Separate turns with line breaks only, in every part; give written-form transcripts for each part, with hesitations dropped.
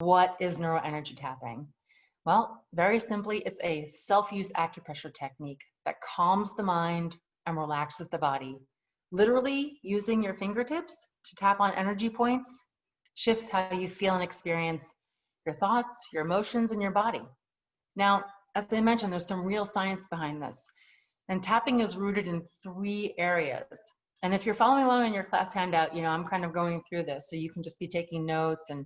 what is neuroenergy tapping? Well, very simply, it's a self-use acupressure technique that calms the mind and relaxes the body. Literally using your fingertips to tap on energy points shifts how you feel and experience your thoughts, your emotions, and your body. Now, as I mentioned, there's some real science behind this. And tapping is rooted in 3 areas. And if you're following along in your class handout, you know, I'm kind of going through this, so you can just be taking notes, and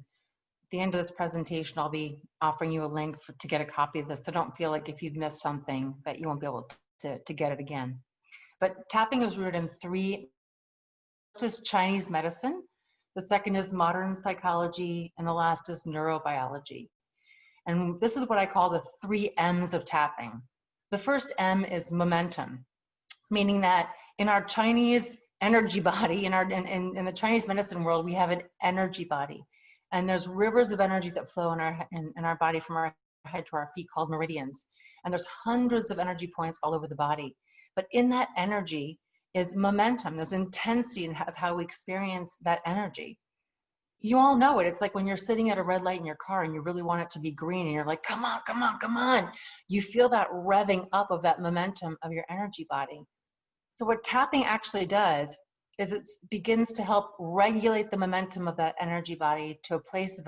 at the end of this presentation, I'll be offering you a link to get a copy of this. So don't feel like if you've missed something that you won't be able to get it again. But tapping is rooted in 3. First is Chinese medicine, the second is modern psychology, and the last is neurobiology. And this is what I call the 3 M's of tapping. The first M is momentum, meaning that in our Chinese energy body, in the Chinese medicine world, we have an energy body. And there's rivers of energy that flow in our body from our head to our feet called meridians. And there's hundreds of energy points all over the body. But in that energy is momentum. There's intensity in how we experience that energy. You all know it. It's like when you're sitting at a red light in your car and you really want it to be green and you're like, come on, come on, come on. You feel that revving up of that momentum of your energy body. So what tapping actually does is it begins to help regulate the momentum of that energy body to a place of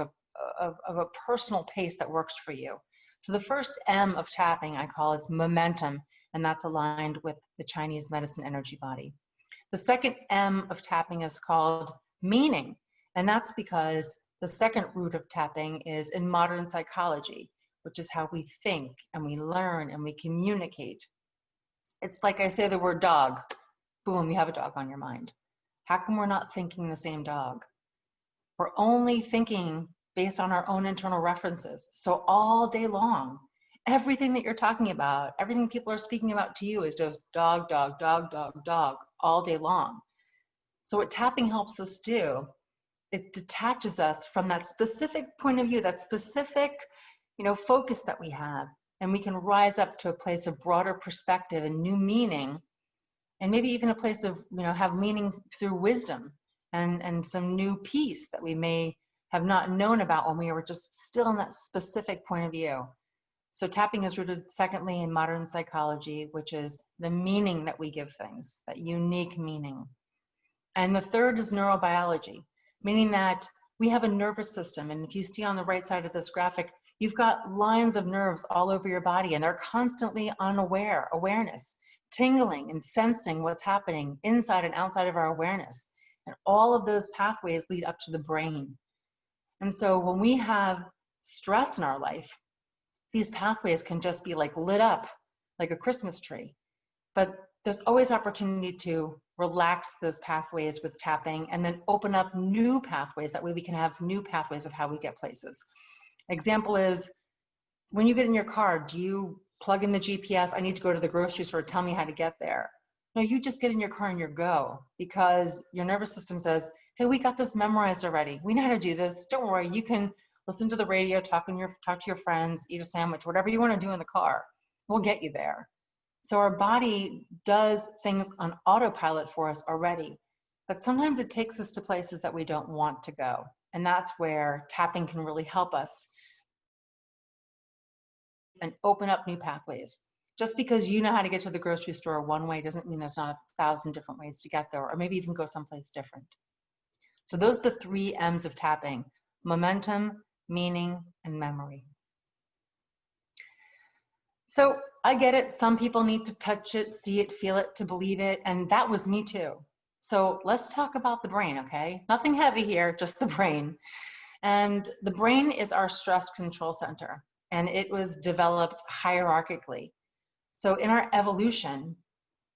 a personal pace that works for you. So the first M of tapping I call is momentum, and that's aligned with the Chinese medicine energy body. The second M of tapping is called meaning. And that's because the second root of tapping is in modern psychology, which is how we think and we learn and we communicate. It's like I say the word dog, boom, you have a dog on your mind. How come we're not thinking the same dog? We're only thinking based on our own internal references. So all day long, everything that you're talking about, everything people are speaking about to you is just dog, dog, dog, dog, dog, all day long. So what tapping helps us do, it detaches us from that specific point of view, that specific, focus that we have, and we can rise up to a place of broader perspective and new meaning, and maybe even a place of, have meaning through wisdom and some new peace that we may have not known about when we were just still in that specific point of view. So tapping is rooted, secondly, in modern psychology, which is the meaning that we give things, that unique meaning. And the third is neurobiology, meaning that we have a nervous system. And if you see on the right side of this graphic, you've got lines of nerves all over your body, and they're constantly on awareness, tingling and sensing what's happening inside and outside of our awareness. And all of those pathways lead up to the brain. And so when we have stress in our life, these pathways can just be like lit up like a Christmas tree. But there's always opportunity to relax those pathways with tapping and then open up new pathways. That way we can have new pathways of how we get places. Example is, when you get in your car, do you plug in the GPS? I need to go to the grocery store, tell me how to get there. No, you just get in your car and you go, because your nervous system says, hey, we got this memorized already. We know how to do this. Don't worry, you can listen to the radio, talk to your friends, eat a sandwich, whatever you want to do in the car. We'll get you there. So our body does things on autopilot for us already, but sometimes it takes us to places that we don't want to go. And that's where tapping can really help us and open up new pathways. Just because you know how to get to the grocery store one way doesn't mean there's not 1,000 different ways to get there, or maybe even go someplace different. So those are the 3 M's of tapping: momentum, meaning, and memory. So I get it. Some people need to touch it, see it, feel it to believe it. And that was me too. So let's talk about the brain, okay? Nothing heavy here, just the brain. And the brain is our stress control center, and it was developed hierarchically. So in our evolution,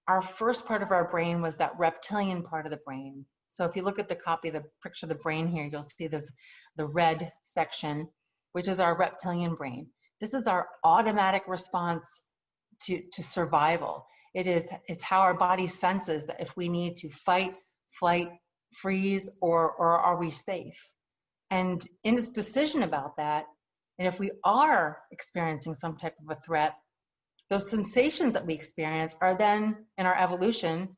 our first part of our brain was that reptilian part of the brain. So if you look at the picture of the brain here, you'll see this, the red section, which is our reptilian brain. This is our automatic response to survival. It's how our body senses that if we need to fight, flight, freeze, or are we safe? And in its decision about that, and if we are experiencing some type of a threat, those sensations that we experience are then, in our evolution,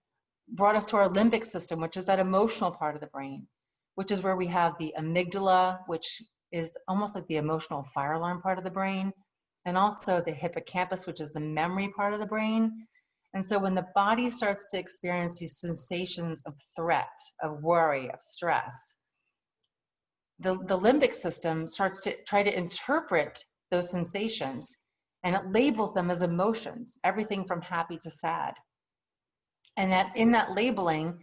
brought us to our limbic system, which is that emotional part of the brain, which is where we have the amygdala, which is almost like the emotional fire alarm part of the brain, and also the hippocampus, which is the memory part of the brain. And so when the body starts to experience these sensations of threat, of worry, of stress, the limbic system starts to try to interpret those sensations, and it labels them as emotions, everything from happy to sad. And in that labeling,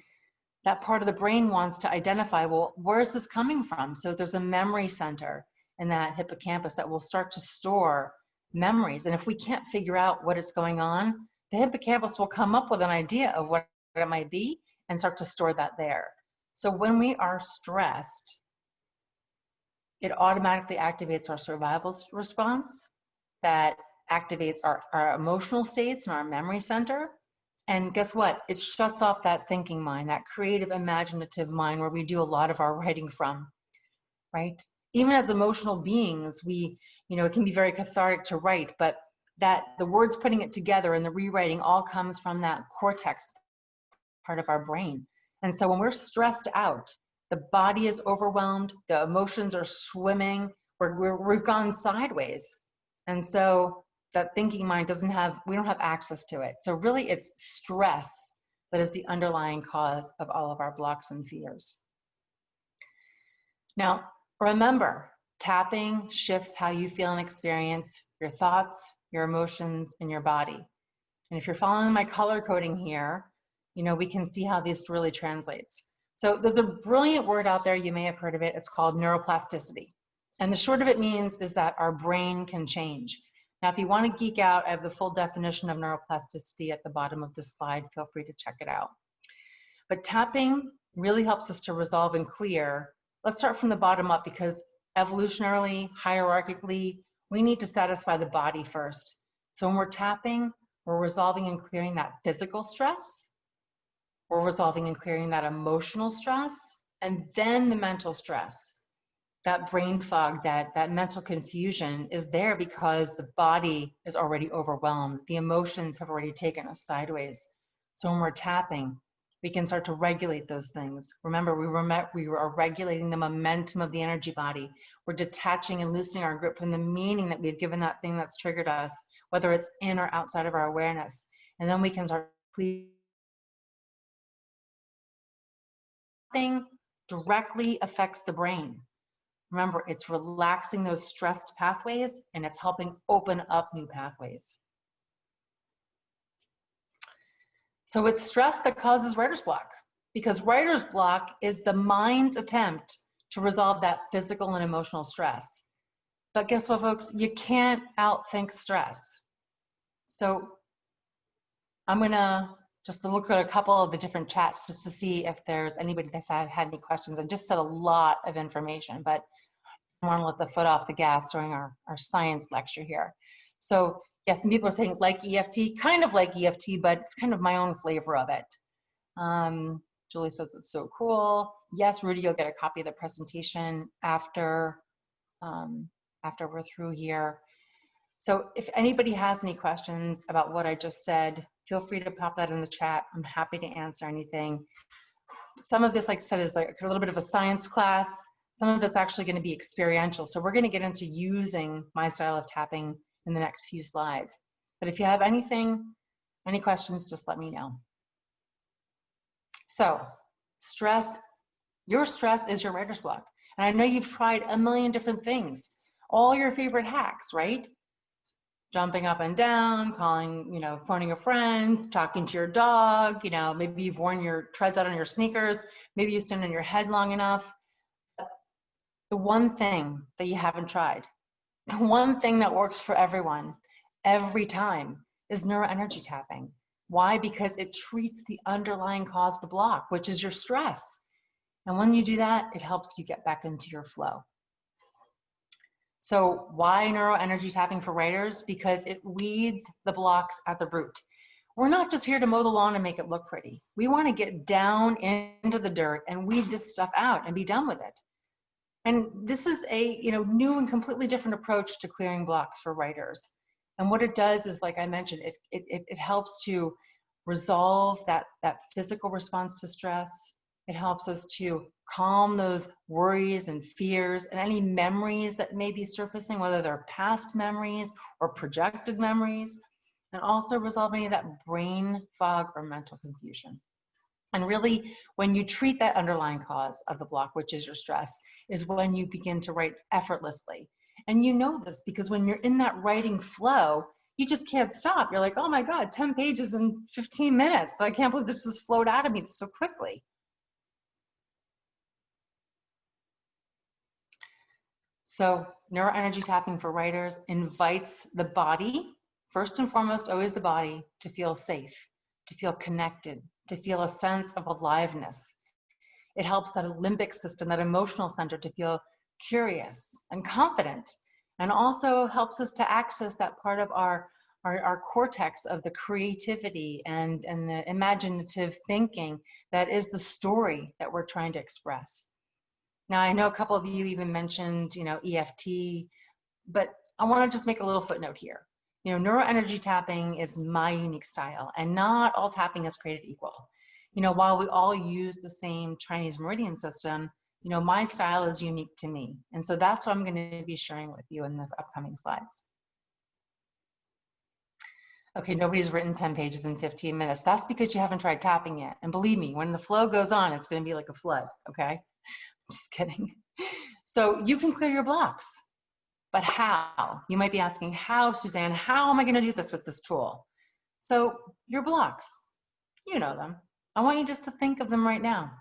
that part of the brain wants to identify, well, where is this coming from? So there's a memory center in that hippocampus that will start to store memories. And if we can't figure out what is going on, the hippocampus will come up with an idea of what it might be and start to store that there. So when we are stressed, it automatically activates our survival response, that activates our emotional states and our memory center. And guess what? It shuts off that thinking mind, that creative, imaginative mind where we do a lot of our writing from, right? Even as emotional beings, it can be very cathartic to write, but that the words putting it together and the rewriting all comes from that cortex part of our brain. And so when we're stressed out, the body is overwhelmed, the emotions are swimming, we've gone sideways. And so that thinking mind we don't have access to it. So really it's stress that is the underlying cause of all of our blocks and fears. Now, remember, tapping shifts how you feel and experience your thoughts, your emotions, and your body. And if you're following my color coding here, we can see how this really translates. So there's a brilliant word out there, you may have heard of it, it's called neuroplasticity. And the short of it means is that our brain can change. Now, if you want to geek out, I have the full definition of neuroplasticity at the bottom of this slide. Feel free to check it out. But tapping really helps us to resolve and clear. Let's start from the bottom up, because evolutionarily, hierarchically, we need to satisfy the body first. So when we're tapping, we're resolving and clearing that physical stress. We're resolving and clearing that emotional stress, and then the mental stress. That brain fog, that mental confusion is there because the body is already overwhelmed. The emotions have already taken us sideways. So when we're tapping, we can start to regulate those things. Remember, we are regulating the momentum of the energy body. We're detaching and loosening our grip from the meaning that we've given that thing that's triggered us, whether it's in or outside of our awareness. And then we can start directly affects the brain. Remember, it's relaxing those stressed pathways and it's helping open up new pathways. So it's stress that causes writer's block, because writer's block is the mind's attempt to resolve that physical and emotional stress. But guess what, folks? You can't outthink stress. So I'm gonna just look at a couple of the different chats just to see if there's anybody that's had any questions. I just said a lot of information, but I want to let the foot off the gas during our science lecture here. So yes, some people are saying like EFT, kind of like EFT, but it's kind of my own flavor of it. Julie says it's so cool. Yes, Rudy, you'll get a copy of the presentation after we're through here. So if anybody has any questions about what I just said, feel free to pop that in the chat. I'm happy to answer anything. Some of this, like I said, is like a little bit of a science class. Some of it's actually going to be experiential. So we're going to get into using my style of tapping in the next few slides. But if you have any questions, just let me know. So your stress is your writer's block. And I know you've tried a million different things, all your favorite hacks, right? Jumping up and down, calling, phoning a friend, talking to your dog, maybe you've worn your treads out on your sneakers, maybe you stand on your head long enough. The one thing that you haven't tried, the one thing that works for everyone, every time, is NEURO-ENERGY tapping. Why? Because it treats the underlying cause of the block, which is your stress. And when you do that, it helps you get back into your flow. So why NEURO-ENERGY tapping for writers? Because it weeds the blocks at the root. We're not just here to mow the lawn and make it look pretty. We want to get down into the dirt and weed this stuff out and be done with it. And this is a new and completely different approach to clearing blocks for writers. And what it does is, like I mentioned, it helps to resolve that physical response to stress. It helps us to calm those worries and fears and any memories that may be surfacing, whether they're past memories or projected memories, and also resolve any of that brain fog or mental confusion. And really, when you treat that underlying cause of the block, which is your stress, is when you begin to write effortlessly. And you know this because when you're in that writing flow, you just can't stop. You're like, oh my God, 10 pages in 15 minutes. I can't believe this just flowed out of me so quickly. So neuroenergy tapping for writers invites the body, first and foremost, always the body, to feel safe, to feel connected, to feel a sense of aliveness. It helps that limbic system, that emotional center, to feel curious and confident, and also helps us to access that part of our cortex of the creativity and the imaginative thinking that is the story that we're trying to express. Now, I know a couple of you even mentioned, EFT, but I want to just make a little footnote here. Neuroenergy tapping is my unique style, and not all tapping is created equal. While we all use the same Chinese meridian system, my style is unique to me. And so that's what I'm going to be sharing with you in the upcoming slides. Okay, nobody's written 10 pages in 15 minutes. That's because you haven't tried tapping yet. And believe me, when the flow goes on, it's going to be like a flood, okay? Just kidding. So you can clear your blocks, but how? You might be asking, how, Suzanne? How am I going to do this with this tool? So your blocks, you know them. I want you just to think of them right now,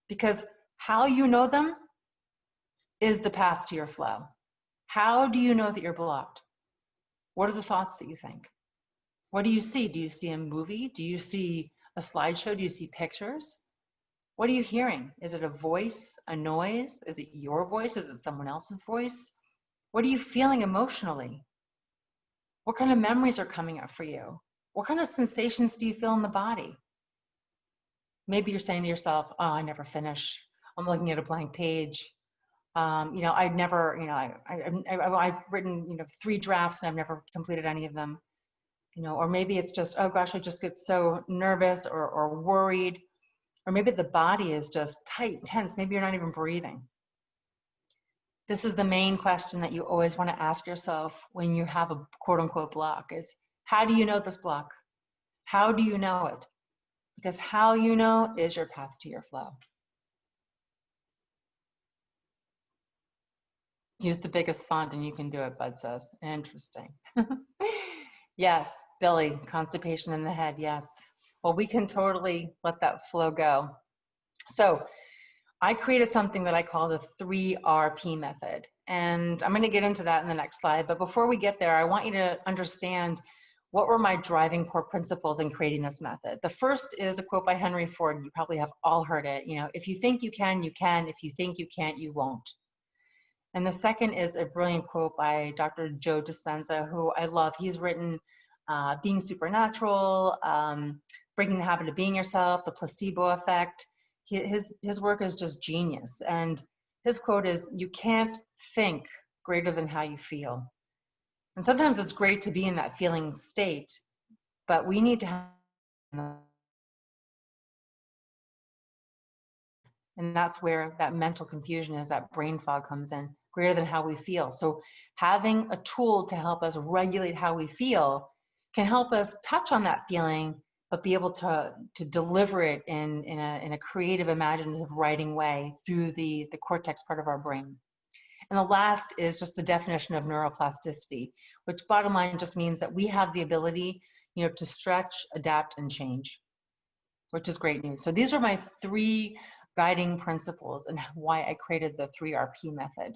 because how you know them is the path to your flow. How do you know that you're blocked? What are the thoughts that you think? What do you see? Do you see a movie? Do you see a slideshow? Do you see pictures? What are you hearing? Is it a voice, a noise? Is it your voice? Is it someone else's voice? What are you feeling emotionally? What kind of memories are coming up for you? What kind of sensations do you feel in the body? Maybe you're saying to yourself, oh, I never finish. I'm looking at a blank page. I've never, I've written, 3 drafts and I've never completed any of them. Or maybe it's just, oh gosh, I just get so nervous or worried. Or maybe the body is just tight, tense. Maybe you're not even breathing. This is the main question that you always want to ask yourself when you have a quote unquote block is, how do you know this block? How do you know it? Because how you know is your path to your flow. Use the biggest font and you can do it, Bud says. Interesting. Yes, Billy, constipation in the head, yes. Well, we can totally let that flow go. So I created something that I call the 3RP method. And I'm going to get into that in the next slide. But before we get there, I want you to understand what were my driving core principles in creating this method. The first is a quote by Henry Ford. You probably have all heard it. If you think you can, you can. If you think you can't, you won't. And the second is a brilliant quote by Dr. Joe Dispenza, who I love. He's written Being Supernatural, Breaking the Habit of Being Yourself, The Placebo Effect. His work is just genius. And his quote is, you can't think greater than how you feel. And sometimes it's great to be in that feeling state, but we need to have, and that's where that mental confusion is, that brain fog comes in, greater than how we feel. So having a tool to help us regulate how we feel can help us touch on that feeling, but be able to deliver it in a creative, imaginative, writing way through the cortex part of our brain. And the last is just the definition of neuroplasticity, which bottom line just means that we have the ability, to stretch, adapt, and change, which is great news. So these are my 3 guiding principles and why I created the 3RP method.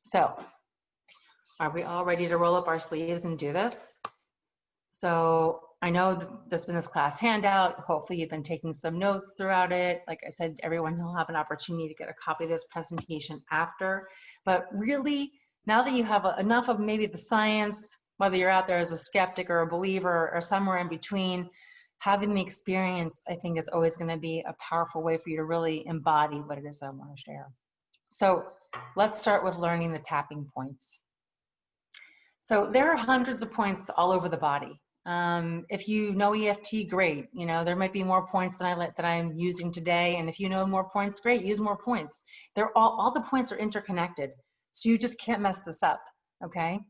So are we all ready to roll up our sleeves and do this? So I know there's been this class handout. Hopefully you've been taking some notes throughout it. Like I said, everyone will have an opportunity to get a copy of this presentation after. But really, now that you have enough of maybe the science, whether you're out there as a skeptic or a believer or somewhere in between, having the experience, I think, is always going to be a powerful way for you to really embody what it is I want to share. So let's start with learning the tapping points. So there are hundreds of points all over the body. If you know EFT, great. You know, there might be more points than I'm using today. And if you know more points, great, use more points. They're all the points are interconnected. So you just can't mess this up, okay?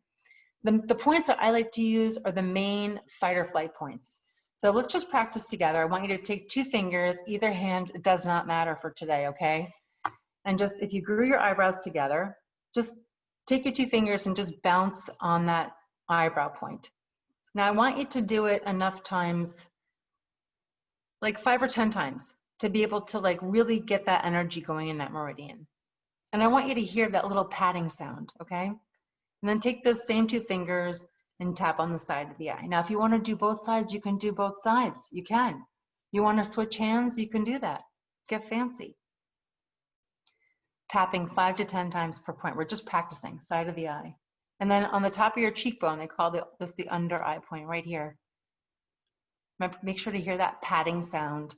The points that I like to use are the main fight or flight points. So let's just practice together. I want you to take 2 fingers, either hand, it does not matter for today, okay? And just, if you grew your eyebrows together, just take your 2 fingers and just bounce on that eyebrow point. Now I want you to do it enough times, like 5 or 10 times, to be able to like really get that energy going in that meridian. And I want you to hear that little patting sound, okay? And then take those same 2 fingers and tap on the side of the eye. Now, if you want to do both sides, you can do both sides. You can. You want to switch hands, you can do that. Get fancy. Tapping 5 to 10 times per point. We're just practicing, side of the eye. And then on the top of your cheekbone, they call this the under eye point right here. Make sure to hear that patting sound.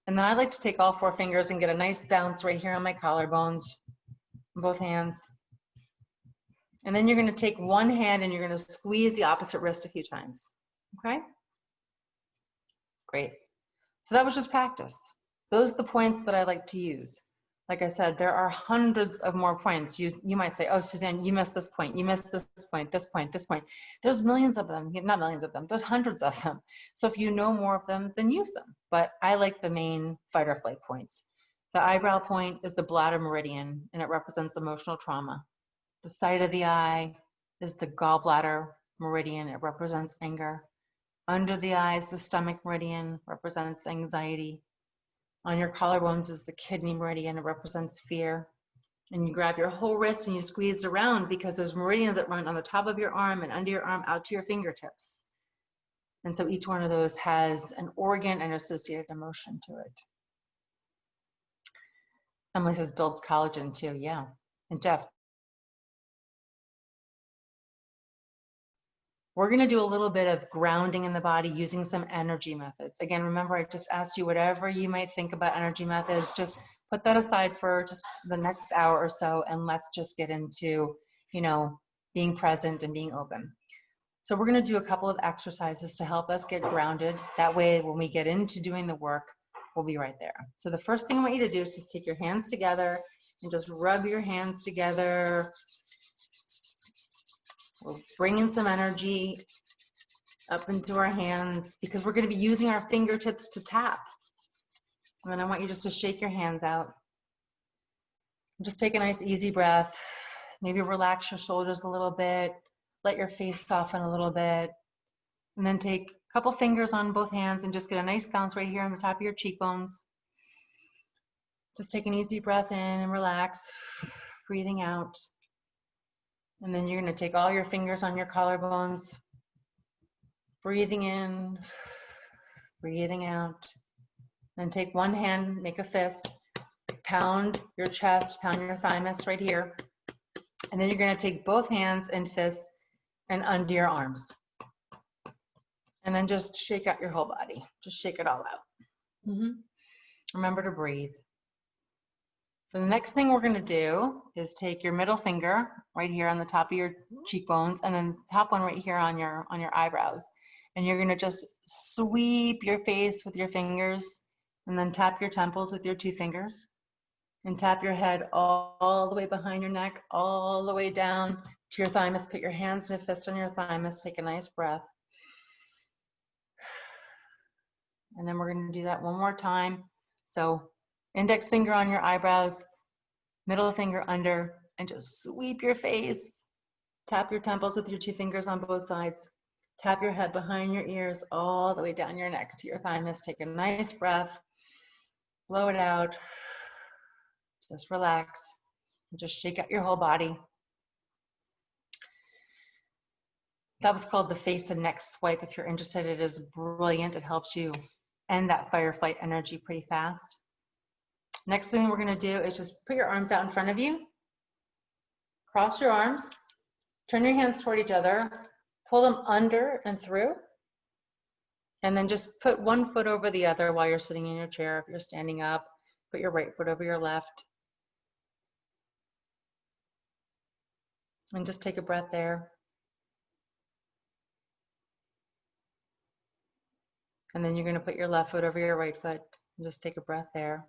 And then I like to take all 4 fingers and get a nice bounce right here on my collarbones, both hands. And then you're going to take one hand and you're going to squeeze the opposite wrist a few times. Okay? Great. So that was just practice. Those are the points that I like to use. Like I said, there are hundreds of more points. You might say, oh, Suzanne, you missed this point. You missed this point, this point, this point. There's millions of them, not millions of them. There's hundreds of them. So if you know more of them, then use them. But I like the main fight or flight points. The eyebrow point is the bladder meridian, and it represents emotional trauma. The side of the eye is the gallbladder meridian. It represents anger. Under the eye is the stomach meridian, represents anxiety. On your collarbones is the kidney meridian. It represents fear. And you grab your whole wrist and you squeeze around because there's meridians that run on the top of your arm and under your arm out to your fingertips. And so each one of those has an organ and associated emotion to it. Emily says builds collagen too. Yeah. And Jeff, we're going to do a little bit of grounding in the body using some energy methods. Again, remember, I just asked you whatever you might think about energy methods, just put that aside for just the next hour or so, and let's just get into, being present and being open. So we're going to do a couple of exercises to help us get grounded. That way, when we get into doing the work, we'll be right there. So the first thing I want you to do is just take your hands together and just rub your hands together. We'll bring in some energy up into our hands because we're going to be using our fingertips to tap. And then I want you just to shake your hands out. Just take a nice easy breath. Maybe relax your shoulders a little bit. Let your face soften a little bit. And then take a couple fingers on both hands and just get a nice bounce right here on the top of your cheekbones. Just take an easy breath in and relax, breathing out. And then you're going to take all your fingers on your collarbones, breathing in, breathing out. Then take one hand, make a fist, pound your chest, pound your thymus right here. And then you're going to take both hands and fists and under your arms. And then just shake out your whole body. Just shake it all out. Remember to breathe. The next thing we're going to do is take your middle finger right here on the top of your cheekbones and then the top one right here on your eyebrows. And you're going to just sweep your face with your fingers and then tap your temples with your 2 fingers and tap your head all the way behind your neck, all the way down to your thymus. Put your hands in a fist on your thymus. Take a nice breath. And then we're going to do that one more time. So index finger on your eyebrows, middle finger under, and just sweep your face. Tap your temples with your 2 fingers on both sides. Tap your head behind your ears all the way down your neck to your thymus. Take a nice breath. Blow it out. Just relax. And just shake out your whole body. That was called the face and neck swipe. If you're interested, it is brilliant. It helps you end that fight or flight energy pretty fast. Next thing we're going to do is just put your arms out in front of you. Cross your arms. Turn your hands toward each other. Pull them under and through. And then just put one foot over the other while you're sitting in your chair. If you're standing up, put your right foot over your left. And just take a breath there. And then you're going to put your left foot over your right foot and just take a breath there.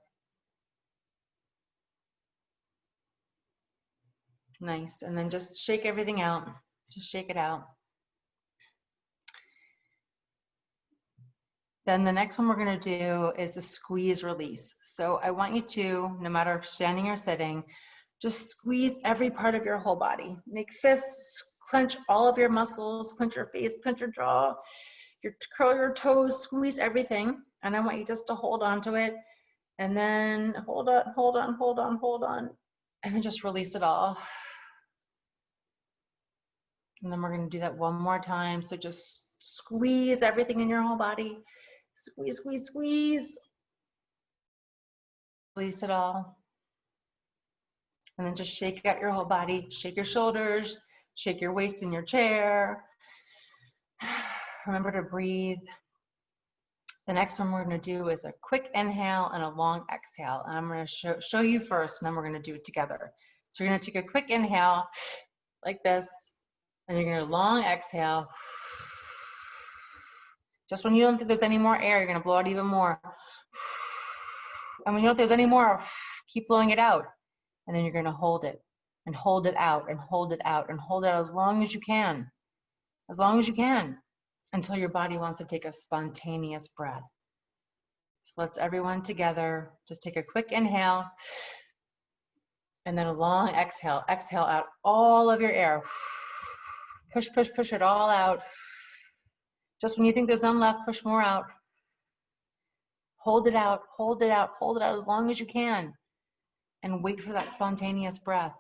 Nice. And then just shake everything out. Just shake it out. Then the next one we're going to do is a squeeze release. So I want you to, no matter standing or sitting, just squeeze every part of your whole body. Make fists, clench all of your muscles, clench your face, clench your jaw, curl your toes, squeeze everything. And I want you just to hold on to it. And then hold on, hold on, hold on, hold on. And then just release it all. And then we're going to do that one more time. So just squeeze everything in your whole body. Squeeze, squeeze, squeeze. Release it all. And then just shake out your whole body. Shake your shoulders, shake your waist in your chair. Remember to breathe. The next one we're going to do is a quick inhale and a long exhale. And I'm going to show you first, and then we're going to do it together. So you're going to take a quick inhale like this, and you're going to long exhale. Just when you don't think there's any more air, you're going to blow out even more. And when you don't think there's any more, keep blowing it out. And then you're going to hold it and hold it out and hold it out and hold it out as long as you can. As long as you can, until your body wants to take a spontaneous breath. So let's everyone together just take a quick inhale and then a long exhale. Exhale out all of your air. Push, push, push it all out. Just when you think there's none left, push more out. Hold it out, hold it out, hold it out as long as you can. And wait for that spontaneous breath.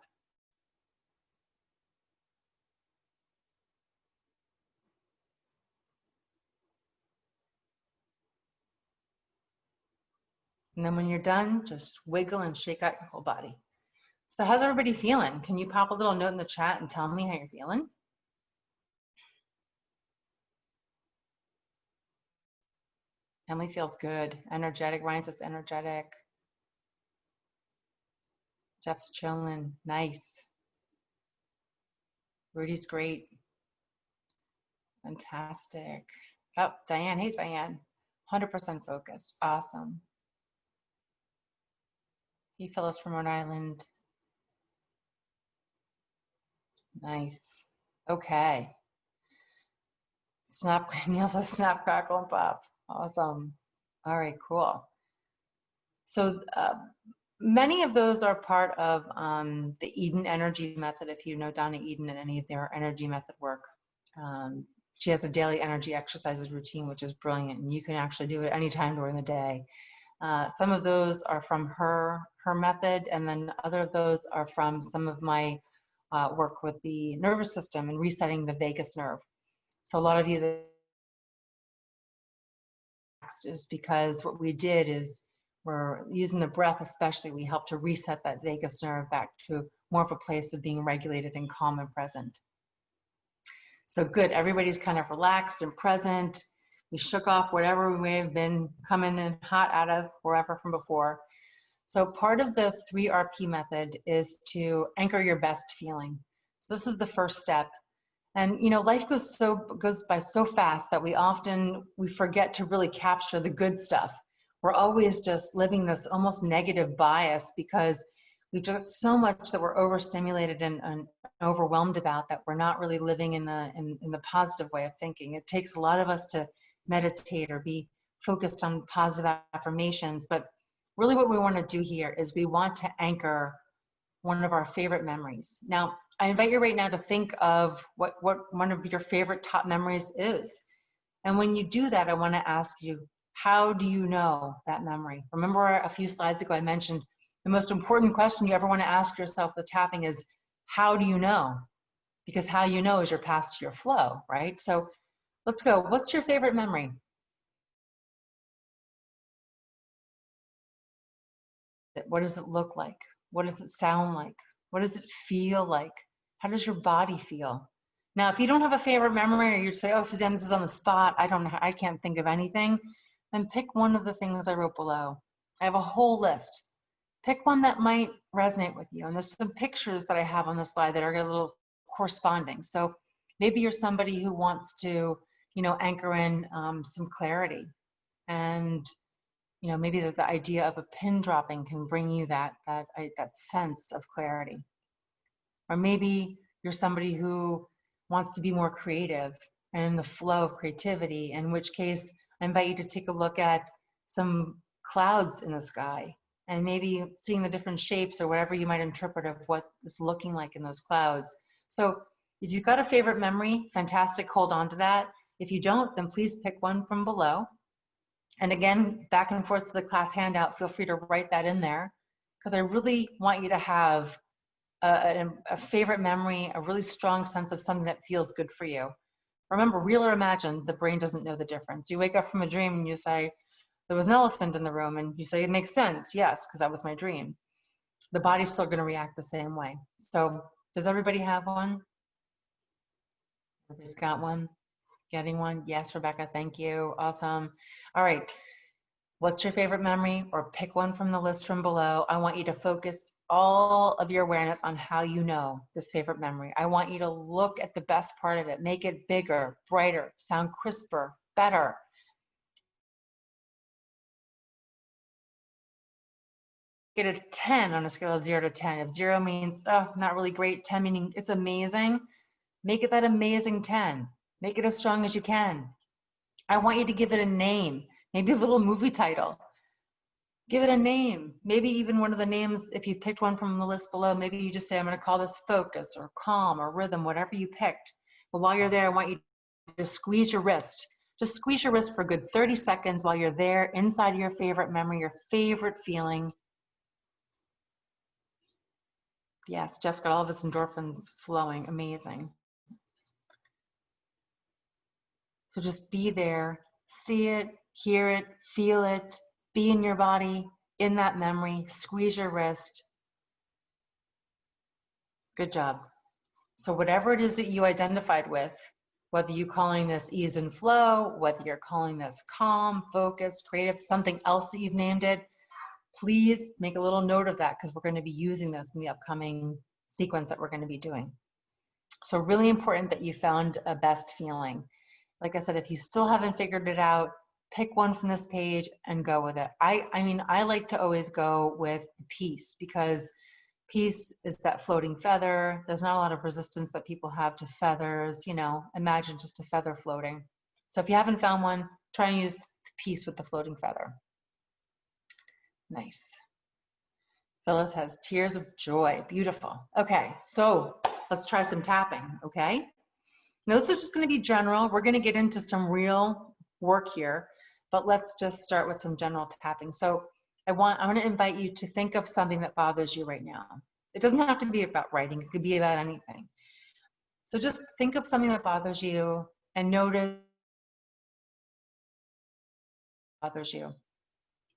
And then when you're done, just wiggle and shake out your whole body. So how's everybody feeling? Can you pop a little note in the chat and tell me how you're feeling? Emily feels good. Energetic. Ryan says energetic. Jeff's chilling. Nice. Rudy's great. Fantastic. Oh, Diane. Hey, Diane. 100% focused. Awesome. Hey, Phyllis from Rhode Island. Nice. Okay. Neil says snap, crackle, and pop. Awesome. All right, cool. So many of those are part of the Eden Energy Method. If you know Donna Eden and any of their energy method work, she has a daily energy exercises routine, which is brilliant. And you can actually do it anytime during the day. Some of those are from her method, and then other of those are from some of my work with the nervous system and resetting the vagus nerve. So a lot of you is because what we did is we're using the breath, especially, we help to reset that vagus nerve back to more of a place of being regulated and calm and present. So good, everybody's kind of relaxed and present. We shook off whatever we may have been coming in hot out of wherever from before. So part of the 3RP method is to anchor your best feeling. So this is the first step. And you know, life goes by so fast that we forget to really capture the good stuff. We're always just living this almost negative bias because we've got so much that we're overstimulated and overwhelmed about that we're not really living in the positive way of thinking. It takes a lot of us to meditate or be focused on positive affirmations, but really what we want to do here is we want to anchor one of our favorite memories. Now, I invite you right now to think of what one of your favorite top memories is. And when you do that, I want to ask you, how do you know that memory? Remember a few slides ago, I mentioned the most important question you ever want to ask yourself with tapping is, how do you know? Because how you know is your path to your flow, right? So let's go. What's your favorite memory? What does it look like? What does it sound like? What does it feel like? How does your body feel? Now, if you don't have a favorite memory, or you say, oh, Suzanne, this is on the spot, I can't think of anything, then pick one of the things I wrote below. I have a whole list. Pick one that might resonate with you. And there's some pictures that I have on the slide that are a little corresponding. So maybe you're somebody who wants to, you know, anchor in some clarity. And maybe the idea of a pin dropping can bring you that sense of clarity. Or maybe you're somebody who wants to be more creative and in the flow of creativity, in which case I invite you to take a look at some clouds in the sky and maybe seeing the different shapes or whatever you might interpret of what is looking like in those clouds. So if you've got a favorite memory, fantastic, hold on to that. If you don't, then please pick one from below. And again, back and forth to the class handout, feel free to write that in there, because I really want you to have a favorite memory, a really strong sense of something that feels good for you. Remember, real or imagined, the brain doesn't know the difference. You wake up from a dream and you say, there was an elephant in the room, and you say, it makes sense. Yes, because that was my dream. The body's still going to react the same way. So does everybody have one? Everybody's got one? Getting one? Yes, Rebecca, thank you. Awesome. All right. What's your favorite memory? Or pick one from the list from below. I want you to focus all of your awareness on how you know this favorite memory. I want you to look at the best part of it. Make it bigger, brighter, sound crisper, better. Get a 10 on a scale of 0 to 10. If 0 means, oh, not really great, 10 meaning it's amazing, make it that amazing 10. Make it as strong as you can. I want you to give it a name, maybe a little movie title. Give it a name. Maybe even one of the names, if you picked one from the list below, maybe you just say, I'm going to call this focus or calm or rhythm, whatever you picked. But while you're there, I want you to squeeze your wrist. Just squeeze your wrist for a good 30 seconds while you're there inside your favorite memory, your favorite feeling. Yes, Jeff's got all of his endorphins flowing. Amazing. So just be there, see it, hear it, feel it, be in your body, in that memory, squeeze your wrist. Good job. So whatever it is that you identified with, whether you're calling this ease and flow, whether you're calling this calm, focus, creative, something else that you've named it, please make a little note of that, because we're going to be using this in the upcoming sequence that we're going to be doing. So really important that you found a best feeling. Like I said, if you still haven't figured it out, pick one from this page and go with it. I mean, I like to always go with peace, because peace is that floating feather. There's not a lot of resistance that people have to feathers. Imagine just a feather floating. So if you haven't found one, try and use peace with the floating feather. Nice. Phyllis has tears of joy. Beautiful. Okay, so let's try some tapping, okay? Now this is just going to be general. We're going to get into some real work here, but let's just start with some general tapping. So I'm going to invite you to think of something that bothers you right now. It doesn't have to be about writing. It could be about anything. So just think of something that bothers you and notice what bothers you.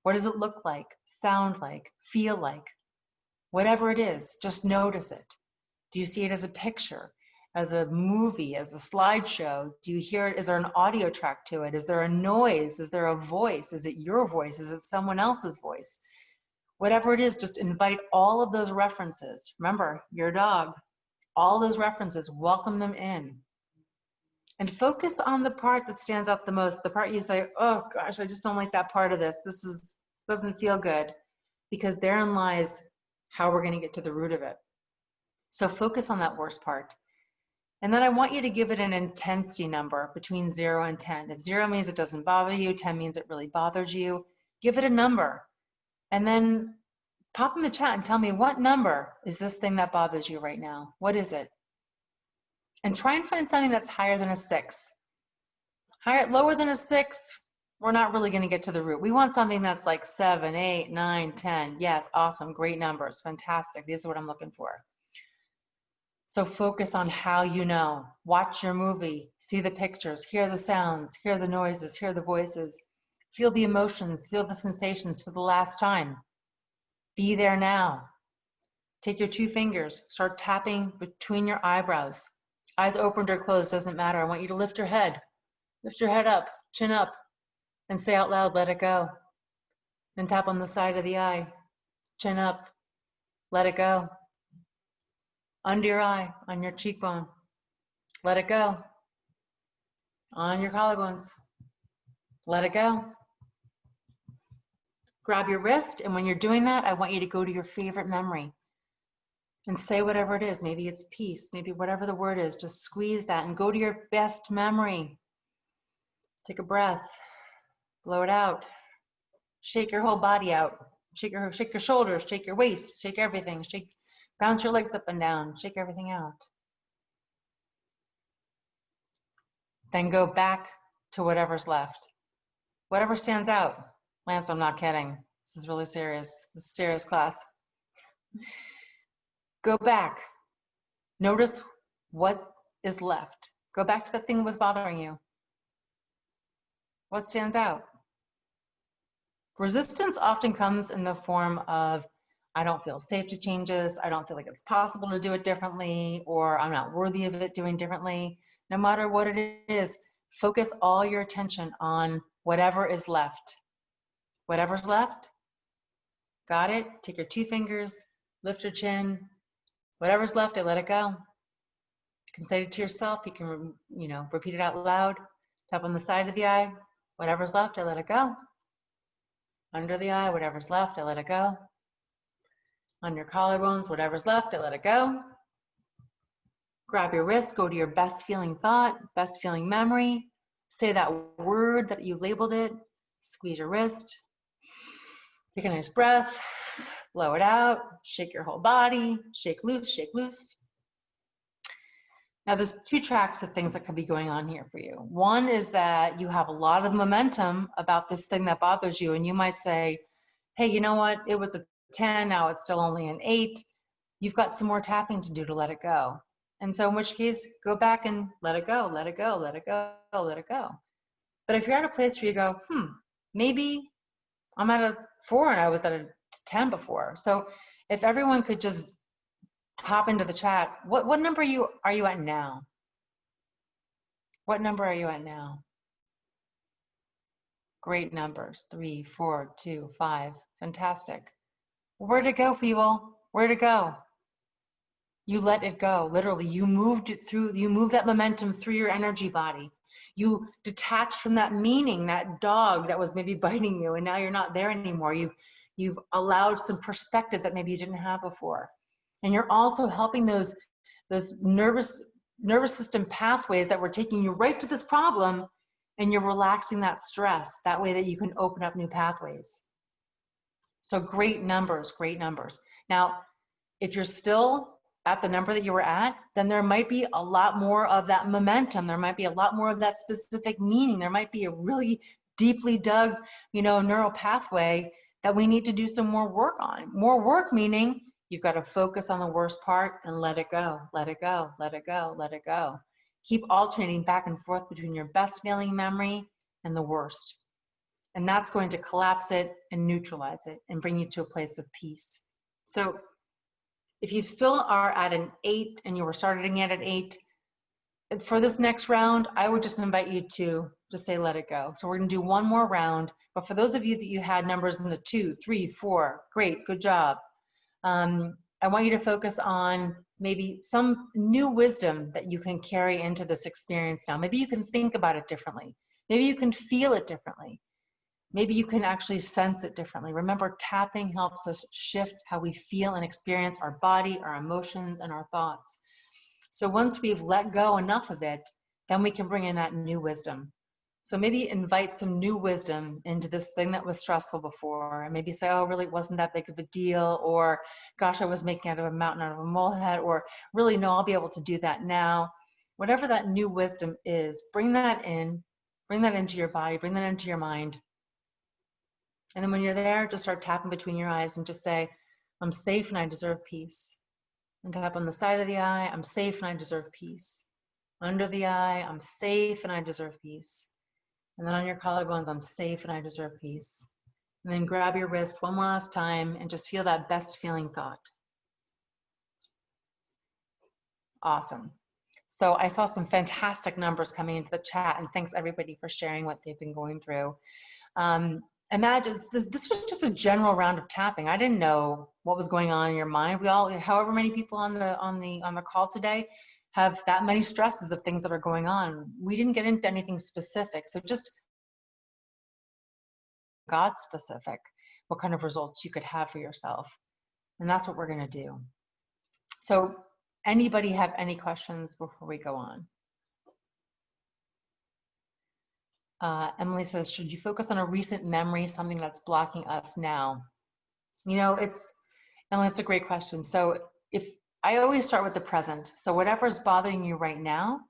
What does it look like, sound like, feel like? Whatever it is, just notice it. Do you see it as a picture, as a movie, as a slideshow? Do you hear it? Is there an audio track to it? Is there a noise? Is there a voice? Is it your voice? Is it someone else's voice? Whatever it is, just invite all of those references. Remember, your dog, all those references, welcome them in. And focus on the part that stands out the most, the part you say, oh gosh, I just don't like that part of this. Doesn't feel good, because therein lies how we're going to get to the root of it. So focus on that worst part. And then I want you to give it an intensity number between 0 and 10. If 0 means it doesn't bother you, 10 means it really bothers you, give it a number. And then pop in the chat and tell me, what number is this thing that bothers you right now? What is it? And try and find something that's higher than a 6. Lower than a 6, we're not really going to get to the root. We want something that's like 7, 8, 9, 10. Yes, awesome, great numbers, fantastic. These are what I'm looking for. So focus on how you know. Watch your movie, see the pictures, hear the sounds, hear the noises, hear the voices, feel the emotions, feel the sensations for the last time. Be there now. Take your 2 fingers, start tapping between your eyebrows. Eyes opened or closed, doesn't matter. I want you to lift your head up, chin up, and say out loud, let it go. Then tap on the side of the eye, chin up, let it go. Under your eye, on your cheekbone, let it go. On your collarbones, let it go. Grab your wrist, and when you're doing that, I want you to go to your favorite memory and say whatever it is. Maybe it's peace, maybe whatever the word is, just squeeze that and go to your best memory. Take a breath, blow it out, shake your whole body out, shake your shoulders, shake your waist, shake everything, bounce your legs up and down, shake everything out. Then go back to whatever's left. Whatever stands out. Lance, I'm not kidding. This is really serious. This is a serious class. Go back. Notice what is left. Go back to the thing that was bothering you. What stands out? Resistance often comes in the form of, I don't feel safe to change this. I don't feel like it's possible to do it differently, or I'm not worthy of it doing differently. No matter what it is, focus all your attention on whatever is left. Whatever's left, got it? Take your 2 fingers, lift your chin. Whatever's left, I let it go. You can say it to yourself. You can, repeat it out loud. Tap on the side of the eye. Whatever's left, I let it go. Under the eye, whatever's left, I let it go. On your collarbones, whatever's left, I let it go. Grab your wrist, go to your best feeling thought, best feeling memory. Say that word that you labeled it. Squeeze your wrist. Take a nice breath, blow it out, shake your whole body, shake loose, shake loose. Now there's 2 tracks of things that could be going on here for you. One is that you have a lot of momentum about this thing that bothers you, and you might say, hey, you know what? It was a 10, now it's still only an 8. You've got some more tapping to do to let it go. And so in which case, go back and let it go, let it go, let it go, let it go. But if you're at a place where you go, maybe I'm at a 4 and I was at a 10 before. So if everyone could just hop into the chat, what number are you at now? What number are you at now? Great numbers, 3, 4, 2, 5, fantastic. Where'd it go for you all? Where'd it go? You let it go, literally. You moved it through, you moved that momentum through your energy body. You detached from that meaning, that dog that was maybe biting you, and now you're not there anymore. You've allowed some perspective that maybe you didn't have before. And you're also helping those nervous system pathways that were taking you right to this problem, and you're relaxing that stress, that way that you can open up new pathways. So great numbers, great numbers. Now, if you're still at the number that you were at, then there might be a lot more of that momentum. There might be a lot more of that specific meaning. There might be a really deeply dug, neural pathway that we need to do some more work on. More work meaning you've got to focus on the worst part and let it go, let it go, let it go, let it go. Keep alternating back and forth between your best feeling memory and the worst. And that's going to collapse it and neutralize it and bring you to a place of peace. So if you still are at an 8 and you were starting at an 8, for this next round, I would just invite you to just say, let it go. So we're going to do one more round. But for those of you that you had numbers in the 2, 3, 4, great, good job. I want you to focus on maybe some new wisdom that you can carry into this experience now. Maybe you can think about it differently. Maybe you can feel it differently. Maybe you can actually sense it differently. Remember, tapping helps us shift how we feel and experience our body, our emotions, and our thoughts. So once we've let go enough of it, then we can bring in that new wisdom. So maybe invite some new wisdom into this thing that was stressful before, and maybe say, oh, really, it wasn't that big of a deal, or gosh, I was making out of a mountain out of a molehead, or really, no, I'll be able to do that now. Whatever that new wisdom is, bring that into your body, bring that into your mind. And then when you're there, just start tapping between your eyes and just say, I'm safe and I deserve peace. And tap on the side of the eye, I'm safe and I deserve peace. Under the eye, I'm safe and I deserve peace. And then on your collarbones, I'm safe and I deserve peace. And then grab your wrist one more last time and just feel that best feeling thought. Awesome. So I saw some fantastic numbers coming into the chat, and thanks everybody for sharing what they've been going through. Imagine this was just a general round of tapping. I didn't know what was going on in your mind. We all, however many people on the call today, have that many stresses of things that are going on. We didn't get into anything specific, so just God specific. what kind of results you could have for yourself. And that's what we're going to do. So anybody have any questions before we go on? Emily says, should you focus on a recent memory, something that's blocking us now? You know, Emily, it's a great question. So if I always start with the present. So whatever's bothering you right now,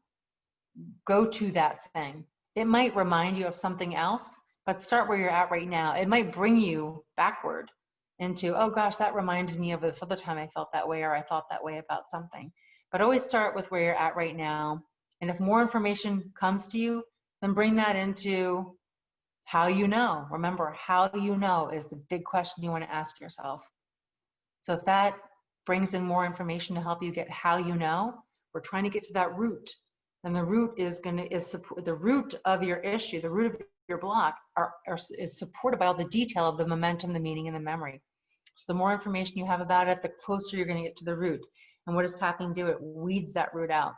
go to that thing. It might remind you of something else, but start where you're at right now. It might bring you backward into, oh gosh, that reminded me of this other time I felt that way, or I thought that way about something. But always start with where you're at right now. And if more information comes to you, then bring that into how you know. Remember, how you know is the big question you want to ask yourself. So if that brings in more information to help you get how you know, we're trying to get to that root. And the root is the root of your issue, the root of your block is supported by all the detail of the momentum, the meaning, and the memory. So the more information you have about it, the closer you're going to get to the root. And what does tapping do? It weeds that root out.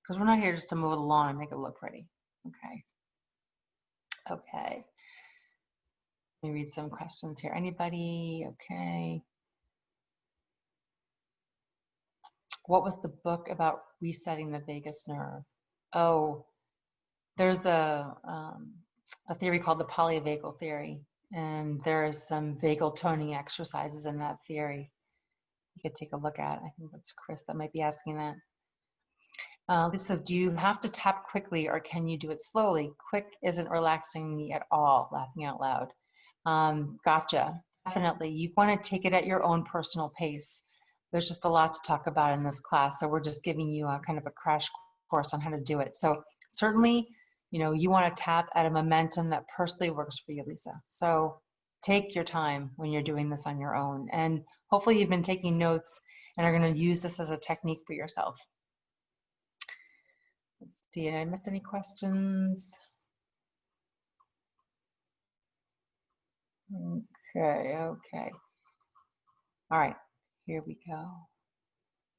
Because we're not here just to mow the lawn and make it look pretty. Okay. Okay. Let me read some questions here. Anybody? Okay. What was the book about resetting the vagus nerve? Oh, there's a theory called the polyvagal theory, and there's some vagal toning exercises in that theory you could take a look at. I think that's Chris that might be asking that. This says, do you have to tap quickly or can you do it slowly? Quick isn't relaxing me at all, laughing out loud. Gotcha. Definitely. You want to take it at your own personal pace. There's just a lot to talk about in this class, so we're just giving you a kind of a crash course on how to do it. So certainly, you know, you want to tap at a momentum that personally works for you, Lisa. So take your time when you're doing this on your own. And hopefully you've been taking notes and are going to use this as a technique for yourself. Let's see, did I miss any questions? Okay. All right, here we go.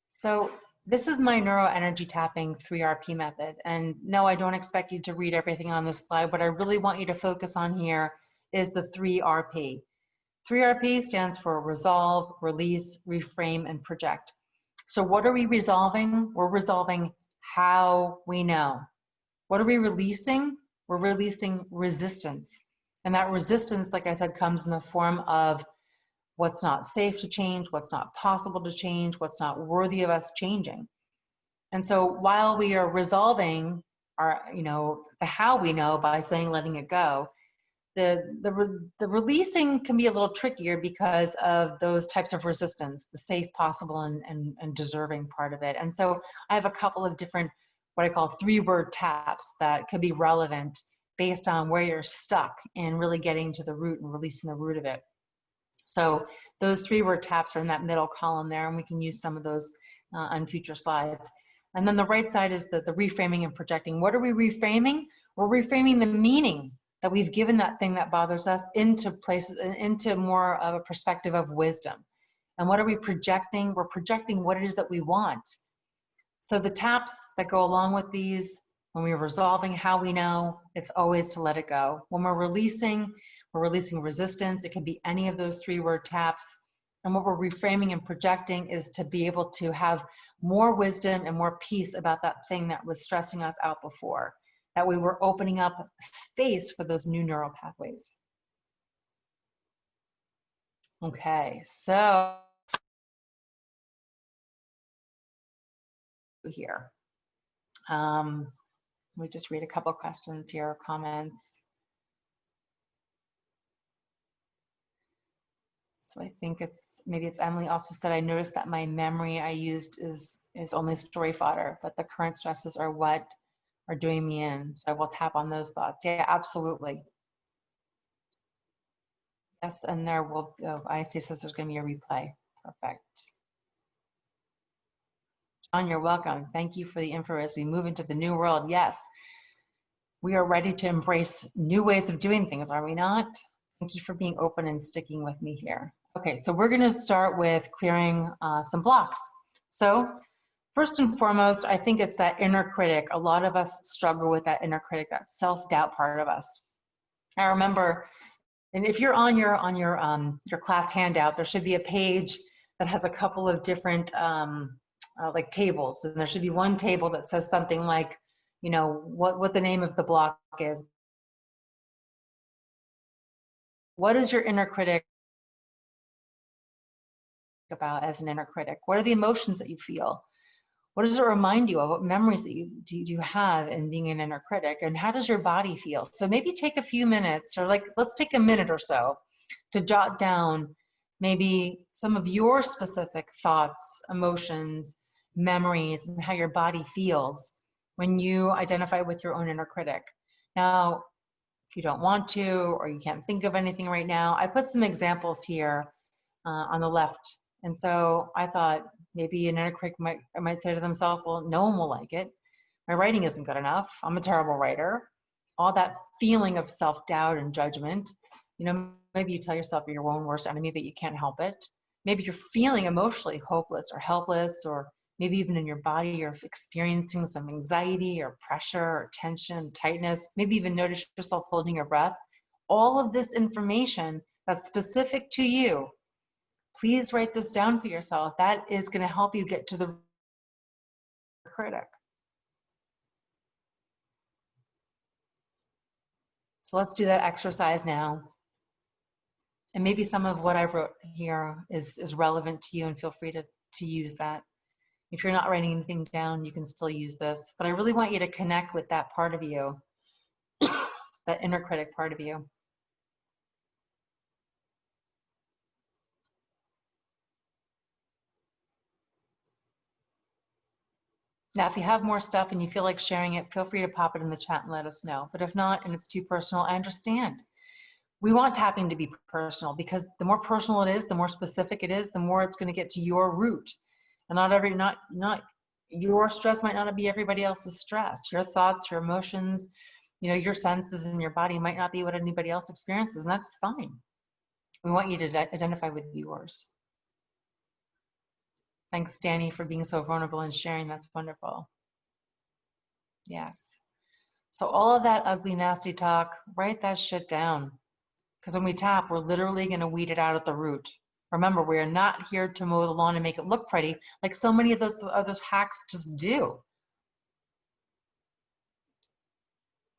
So this is my neuro-energy tapping 3RP method. And no, I don't expect you to read everything on this slide. What I really want you to focus on here is the 3RP. 3RP stands for resolve, release, reframe, and project. So what are we resolving? We're resolving how we know. What are we releasing? We're releasing resistance. And that resistance, like I said, comes in the form of what's not safe to change, what's not possible to change, what's not worthy of us changing. And so while we are resolving our, you know, the how we know by saying letting it go, the releasing can be a little trickier because of those types of resistance, the safe, possible, and deserving part of it. And so I have a couple of different, what I call 3-word taps that could be relevant based on where you're stuck and really getting to the root and releasing the root of it. So those 3-word taps are in that middle column there, and we can use some of those on future slides. And then the right side is the reframing and projecting. What are we reframing? We're reframing the meaning that we've given that thing that bothers us into places, into more of a perspective of wisdom. And what are we projecting? We're projecting what it is that we want. So the taps that go along with these, when we're resolving how we know, it's always to let it go. When we're releasing resistance. It can be any of those 3-word taps. And what we're reframing and projecting is to be able to have more wisdom and more peace about that thing that was stressing us out before. That way we're opening up space for those new neural pathways. Okay, so here. Let me just read a couple questions here, or comments. So I think maybe it's Emily also said, I noticed that my memory I used is only story fodder, but the current stresses are what are doing me in. So I will tap on those thoughts. Yeah, absolutely. Yes, and there will, IC says there's going to be a replay. Perfect. John, you're welcome. Thank you for the info as we move into the new world. Yes, we are ready to embrace new ways of doing things, are we not? Thank you for being open and sticking with me here. Okay, so we're going to start with clearing some blocks. So first and foremost, I think it's that inner critic. A lot of us struggle with that inner critic, that self-doubt part of us. I remember And if you're on your class handout, there should be a page that has a couple of different like tables. And there should be one table that says something like, you know, what the name of the block is. What is your inner critic about as an inner critic? What are the emotions that you feel? What does it remind you of? What memories that you have in being an inner critic? And how does your body feel? So maybe take a few minutes, or like, let's take a minute or so to jot down maybe some of your specific thoughts, emotions, memories, and how your body feels when you identify with your own inner critic. Now, if you don't want to, or you can't think of anything right now, I put some examples here on the left. And so I thought maybe an inner critic might say to themselves, well, no one will like it. My writing isn't good enough. I'm a terrible writer. All that feeling of self-doubt and judgment. You know, maybe you tell yourself you're your own worst enemy, but you can't help it. Maybe you're feeling emotionally hopeless or helpless, or maybe even in your body, you're experiencing some anxiety or pressure or tension, tightness. Maybe even notice yourself holding your breath. All of this information that's specific to you, please write this down for yourself. That is going to help you get to the critic. So let's do that exercise now. And maybe some of what I wrote here is relevant to you, and feel free to use that. If you're not writing anything down, you can still use this. But I really want you to connect with that part of you, that inner critic part of you. Now, if you have more stuff and you feel like sharing it, feel free to pop it in the chat and let us know. But if not, and it's too personal, I understand. We want tapping to be personal, because the more personal it is, the more specific it is, the more it's going to get to your root. And not your stress might not be everybody else's stress. Your thoughts, your emotions, you know, your senses in your body might not be what anybody else experiences, and that's fine. We want you to identify with yours. Thanks, Danny, for being so vulnerable and sharing. That's wonderful. Yes. So all of that ugly, nasty talk, write that shit down. Because when we tap, we're literally going to weed it out at the root. Remember, we are not here to mow the lawn and make it look pretty, like so many of those hacks just do.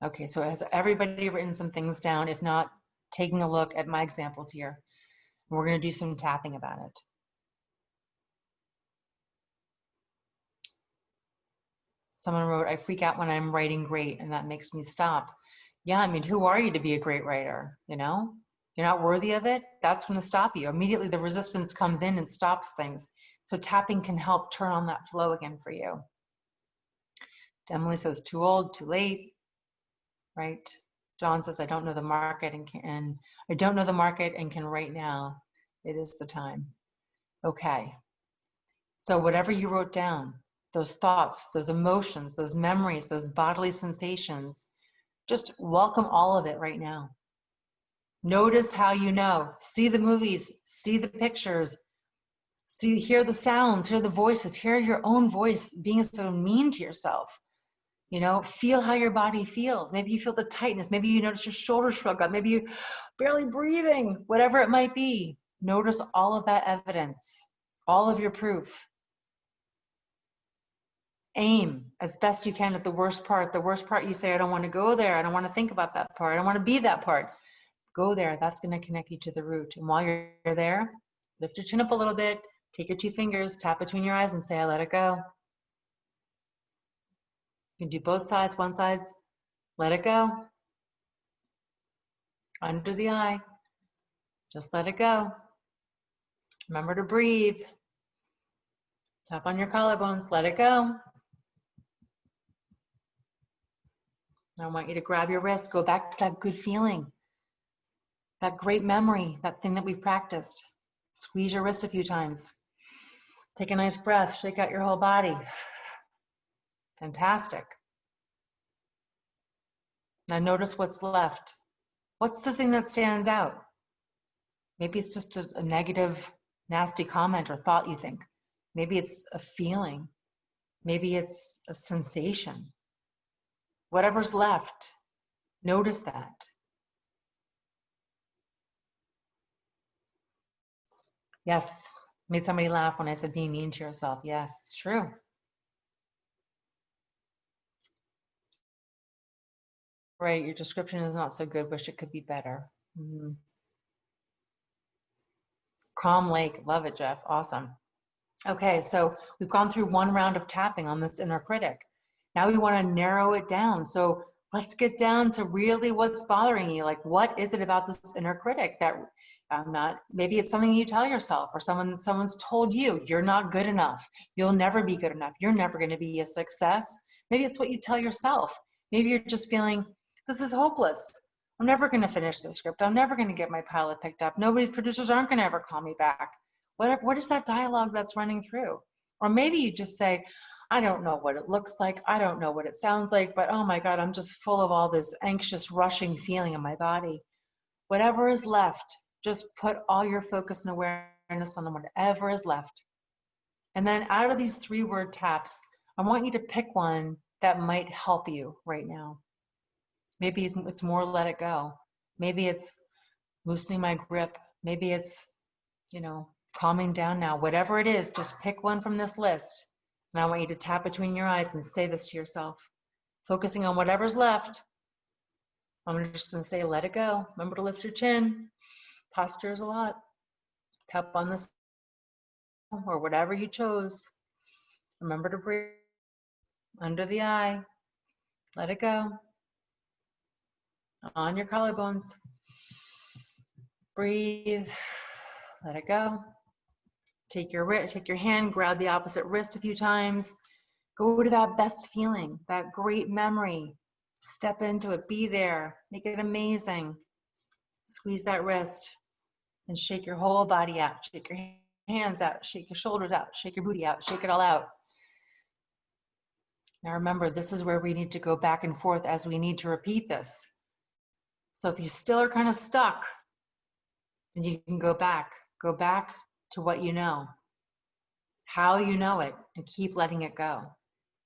Okay, so has everybody written some things down? If not, taking a look at my examples here. And we're going to do some tapping about it. Someone wrote, I freak out when I'm writing great, and that makes me stop. Yeah, I mean, who are you to be a great writer? You know, you're not worthy of it. That's going to stop you. Immediately the resistance comes in and stops things. So tapping can help turn on that flow again for you. Emily says, too old, too late, right? John says, I don't know the market and I don't know the market and can right now. It is the time. Okay. So whatever you wrote down, those thoughts, those emotions, those memories, those bodily sensations, just welcome all of it right now. Notice how you know. See the movies, see the pictures, hear the sounds, hear the voices, hear your own voice being so mean to yourself. You know, feel how your body feels. Maybe you feel the tightness. Maybe you notice your shoulders shrug up. Maybe you're barely breathing, whatever it might be. Notice all of that evidence, all of your proof. Aim as best you can at the worst part. The worst part you say, I don't want to go there. I don't want to think about that part. I don't want to be that part. Go there. That's going to connect you to the root. And while you're there, lift your chin up a little bit. Take your two fingers, tap between your eyes and say, I let it go. You can do both sides, one side's let it go. Under the eye. Just let it go. Remember to breathe. Tap on your collarbones, let it go. I want you to grab your wrist, go back to that good feeling, that great memory, that thing that we practiced. Squeeze your wrist a few times. Take a nice breath, shake out your whole body. Fantastic. Now notice what's left. What's the thing that stands out? Maybe it's just a negative, nasty comment or thought you think. Maybe it's a feeling. Maybe it's a sensation. Whatever's left, notice that. Yes. Made somebody laugh when I said being mean to yourself. Yes, it's true. Right. Your description is not so good. Wish it could be better. Mhm. Calm Lake. Love it, Jeff. Awesome. Okay, so we've gone through one round of tapping on this inner critic. Now we want to narrow it down. So let's get down to really what's bothering you. Like, what is it about this inner critic that I'm not, maybe it's something you tell yourself, or someone's told you, you're not good enough. You'll never be good enough. You're never going to be a success. Maybe it's what you tell yourself. Maybe you're just feeling, this is hopeless. I'm never going to finish this script. I'm never going to get my pilot picked up. Producers aren't going to ever call me back. What is that dialogue that's running through? Or maybe you just say, I don't know what it looks like. I don't know what it sounds like, but oh my God, I'm just full of all this anxious, rushing feeling in my body. Whatever is left, just put all your focus and awareness on whatever is left. And then out of these 3-word taps, I want you to pick one that might help you right now. Maybe it's more let it go. Maybe it's loosening my grip. Maybe it's, calming down now. Whatever it is, just pick one from this list. And I want you to tap between your eyes and say this to yourself, focusing on whatever's left. I'm just going to say, let it go. Remember to lift your chin. Posture is a lot. Tap on this or whatever you chose. Remember to breathe under the eye. Let it go. On your collarbones. Breathe. Let it go. Take your hand, grab the opposite wrist a few times. Go to that best feeling, that great memory. Step into it, be there, make it amazing. Squeeze that wrist and shake your whole body out. Shake your hands out, shake your shoulders out, shake your booty out, shake it all out. Now remember, this is where we need to go back and forth as we need to repeat this. So if you still are kind of stuck, then you can go back to what you know, how you know it, and keep letting it go.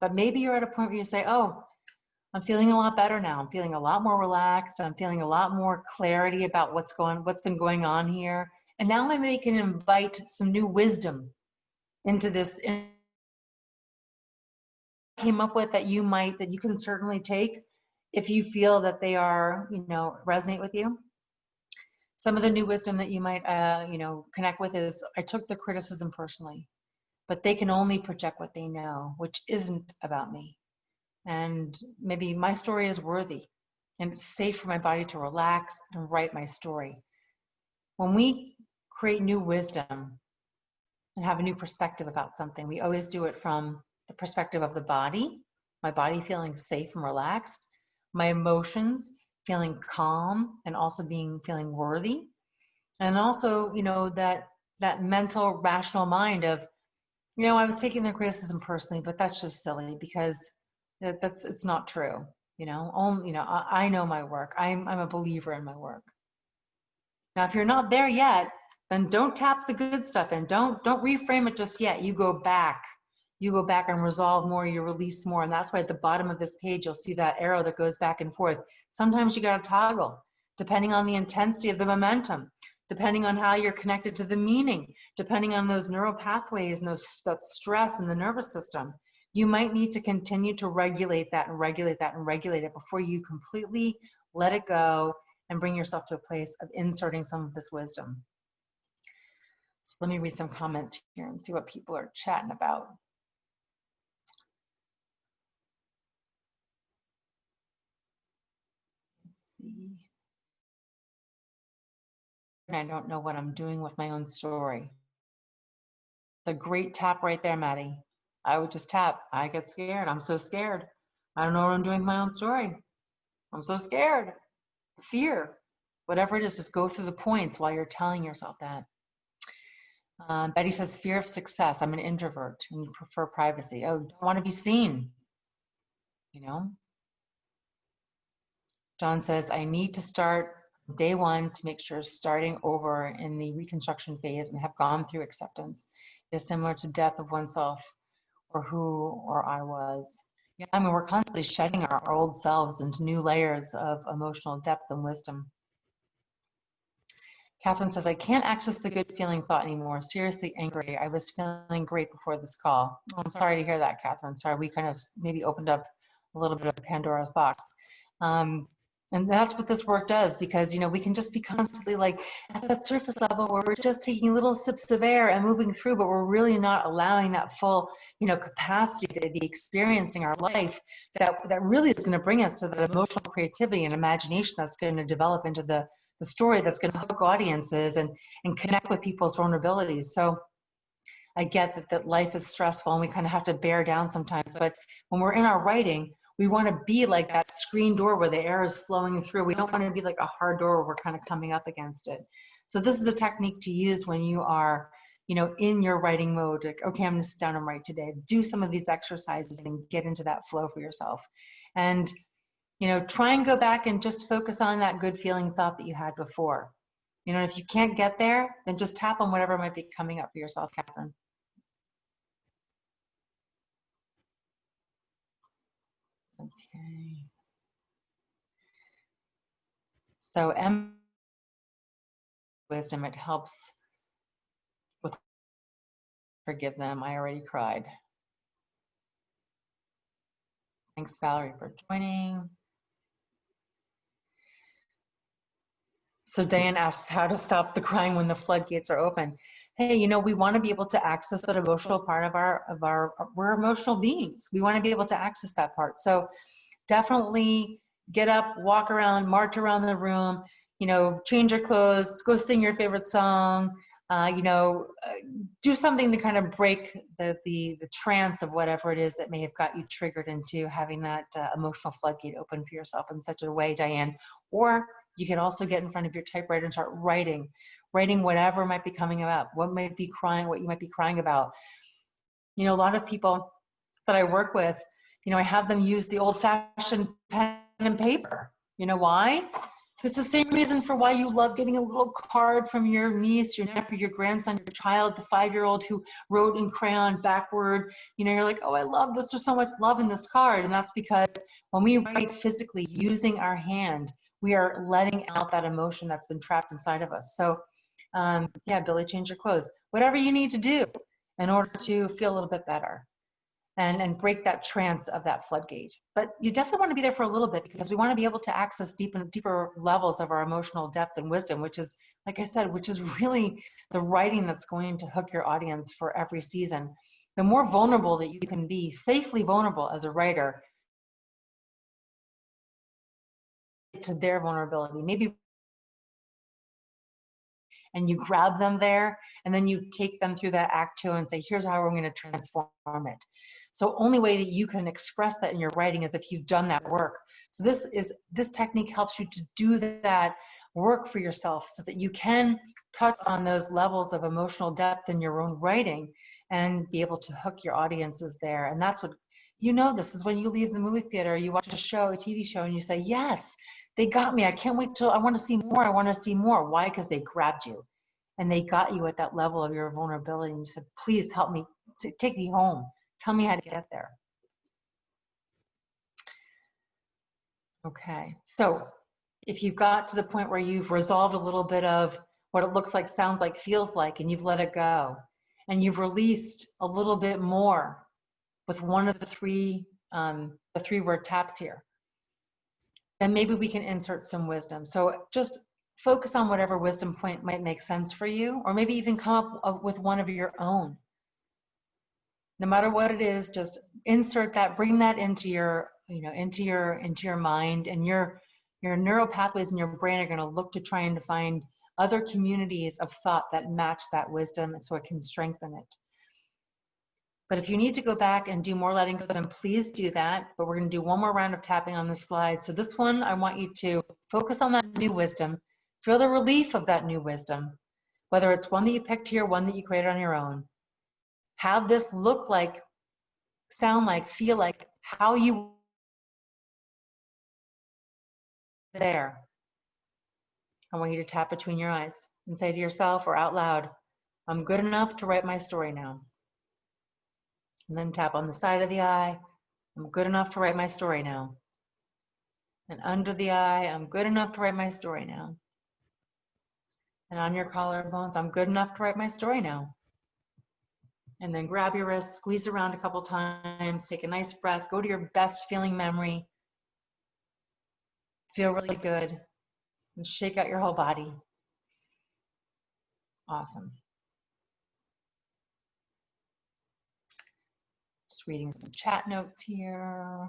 But maybe you're at a point where you say, oh, I'm feeling a lot better now. I'm feeling a lot more relaxed. I'm feeling a lot more clarity about what's been going on here. And now maybe we can invite some new wisdom into this came up with that you can certainly take if you feel that they are, resonate with you. Some of the new wisdom that you might, connect with is, I took the criticism personally, but they can only project what they know, which isn't about me. And maybe my story is worthy and it's safe for my body to relax and write my story. When we create new wisdom and have a new perspective about something, we always do it from the perspective of the body, my body feeling safe and relaxed, my emotions feeling calm and also feeling worthy. And also, that mental rational mind of, I was taking their criticism personally, but that's just silly because it's not true. I know my work. I'm a believer in my work. Now, if you're not there yet, then don't tap the good stuff in. Don't reframe it just yet. You go back and resolve more, you release more. And that's why at the bottom of this page, you'll see that arrow that goes back and forth. Sometimes you got to toggle depending on the intensity of the momentum, depending on how you're connected to the meaning, depending on those neural pathways and that stress in the nervous system. You might need to continue to regulate that and regulate it before you completely let it go and bring yourself to a place of inserting some of this wisdom. So let me read some comments here and see what people are chatting about. Let's see. I don't know what I'm doing with my own story. It's a great tap right there, Maddie. I would just tap. I get scared. I'm so scared. I don't know what I'm doing with my own story. I'm so scared. Fear. Whatever it is, just go through the points while you're telling yourself that. Betty says, fear of success. I'm an introvert and you prefer privacy. Oh, don't want to be seen. John says, I need to start day one to make sure starting over in the reconstruction phase and have gone through acceptance. It is similar to death of oneself or who or I was. Yeah, we're constantly shedding our old selves into new layers of emotional depth and wisdom. Catherine says, I can't access the good feeling thought anymore. Seriously angry. I was feeling great before this call. Oh, I'm sorry to hear that, Catherine. Sorry, we kind of maybe opened up a little bit of Pandora's box. And that's what this work does, because, we can just be constantly like at that surface level where we're just taking little sips of air and moving through, but we're really not allowing that full, capacity to be experiencing our life that really is going to bring us to that emotional creativity and imagination that's going to develop into the story that's going to hook audiences and connect with people's vulnerabilities. So I get that life is stressful and we kind of have to bear down sometimes, but when we're in our writing, we want to be like that screen door where the air is flowing through. We don't want to be like a hard door where we're kind of coming up against it. So this is a technique to use when you are, in your writing mode. Like, okay, I'm going to sit down and write today. Do some of these exercises and get into that flow for yourself. And, try and go back and just focus on that good feeling thought that you had before. If you can't get there, then just tap on whatever might be coming up for yourself, Catherine. Okay. So wisdom, it helps with forgive them. I already cried. Thanks, Valerie, for joining. So Diane asks how to stop the crying when the floodgates are open. Hey, we want to be able to access that emotional part we're emotional beings. We want to be able to access that part. So definitely get up, walk around, march around the room, change your clothes, go sing your favorite song, do something to kind of break the trance of whatever it is that may have got you triggered into having that emotional floodgate open for yourself in such a way, Diane. Or you can also get in front of your typewriter and start writing whatever might be coming up, what you might be crying about. A lot of people that I work with, I have them use the old-fashioned pen and paper. You know why? It's the same reason for why you love getting a little card from your niece, your nephew, your grandson, your child, the 5-year-old who wrote in crayon backward. You're like, oh, I love this. There's so much love in this card. And that's because when we write physically using our hand, we are letting out that emotion that's been trapped inside of us. So yeah, Billy, change your clothes. Whatever you need to do in order to feel a little bit better. And break that trance of that floodgate. But you definitely want to be there for a little bit, because we want to be able to access deeper levels of our emotional depth and wisdom, which is, like I said, which is really the writing that's going to hook your audience for every season. The more vulnerable that you can be, safely vulnerable as a writer, to their vulnerability, maybe, and you grab them there, and then you take them through that act 2 and say, here's how we're going to transform it. So only way that you can express that in your writing is if you've done that work. So this technique helps you to do that work for yourself so that you can touch on those levels of emotional depth in your own writing and be able to hook your audiences there. And that's what, this is when you leave the movie theater, you watch a TV show, and you say, yes, they got me. I can't wait till I want to see more. I want to see more. Why? Because they grabbed you and they got you at that level of your vulnerability. And you said, please help me, take me home. Tell me how to get there. Okay. So if you've got to the point where you've resolved a little bit of what it looks like, sounds like, feels like, and you've let it go, and you've released a little bit more with one of the three word taps here, then maybe we can insert some wisdom. So just focus on whatever wisdom point might make sense for you, or maybe even come up with one of your own. No matter what it is, just insert that, bring that into your, into your mind, and your neural pathways in your brain are going to look to try and to find other communities of thought that match that wisdom, so it can strengthen it. But if you need to go back and do more letting go, then please do that. But we're going to do one more round of tapping on the slide. So this one, I want you to focus on that new wisdom, feel the relief of that new wisdom, whether it's one that you picked here, one that you created on your own. Have this look like, sound like, feel like how you there. I want you to tap between your eyes and say to yourself or out loud, I'm good enough to write my story now. And then tap on the side of the eye, I'm good enough to write my story now. And under the eye, I'm good enough to write my story now. And on your collarbones, I'm good enough to write my story now. And then grab your wrist, squeeze around a couple times, take a nice breath, go to your best feeling memory. Feel really good and shake out your whole body. Awesome. Just reading some chat notes here.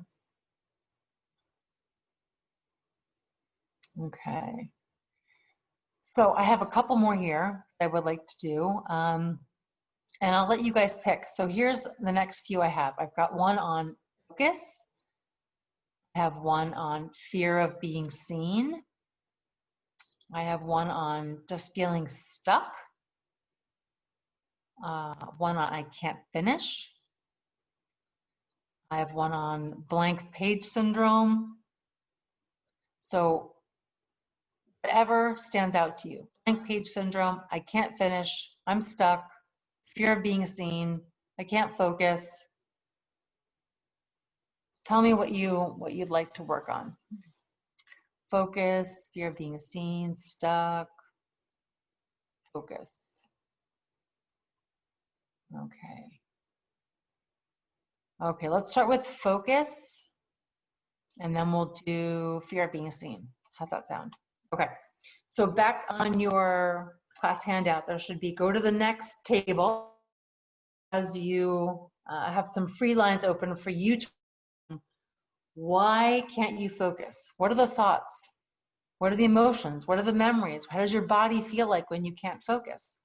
Okay. So I have a couple more here I would like to do. And I'll let you guys pick. So here's the next few I have. I've got one on focus. I have one on fear of being seen. I have one on just feeling stuck. One on I can't finish. I have one on blank page syndrome. So whatever stands out to you. Blank page syndrome, I can't finish, I'm stuck, fear of being seen, I can't focus. Tell me what you'd like to work on. Focus, fear of being seen, stuck, focus. Okay. Okay, let's start with focus, and then we'll do fear of being seen. How's that sound? Okay, so back on your class handout, there should be go to the next table as you have some free lines open for you to. Why can't you focus? What are the thoughts? What are the emotions? What are the memories? How does your body feel like when you can't focus?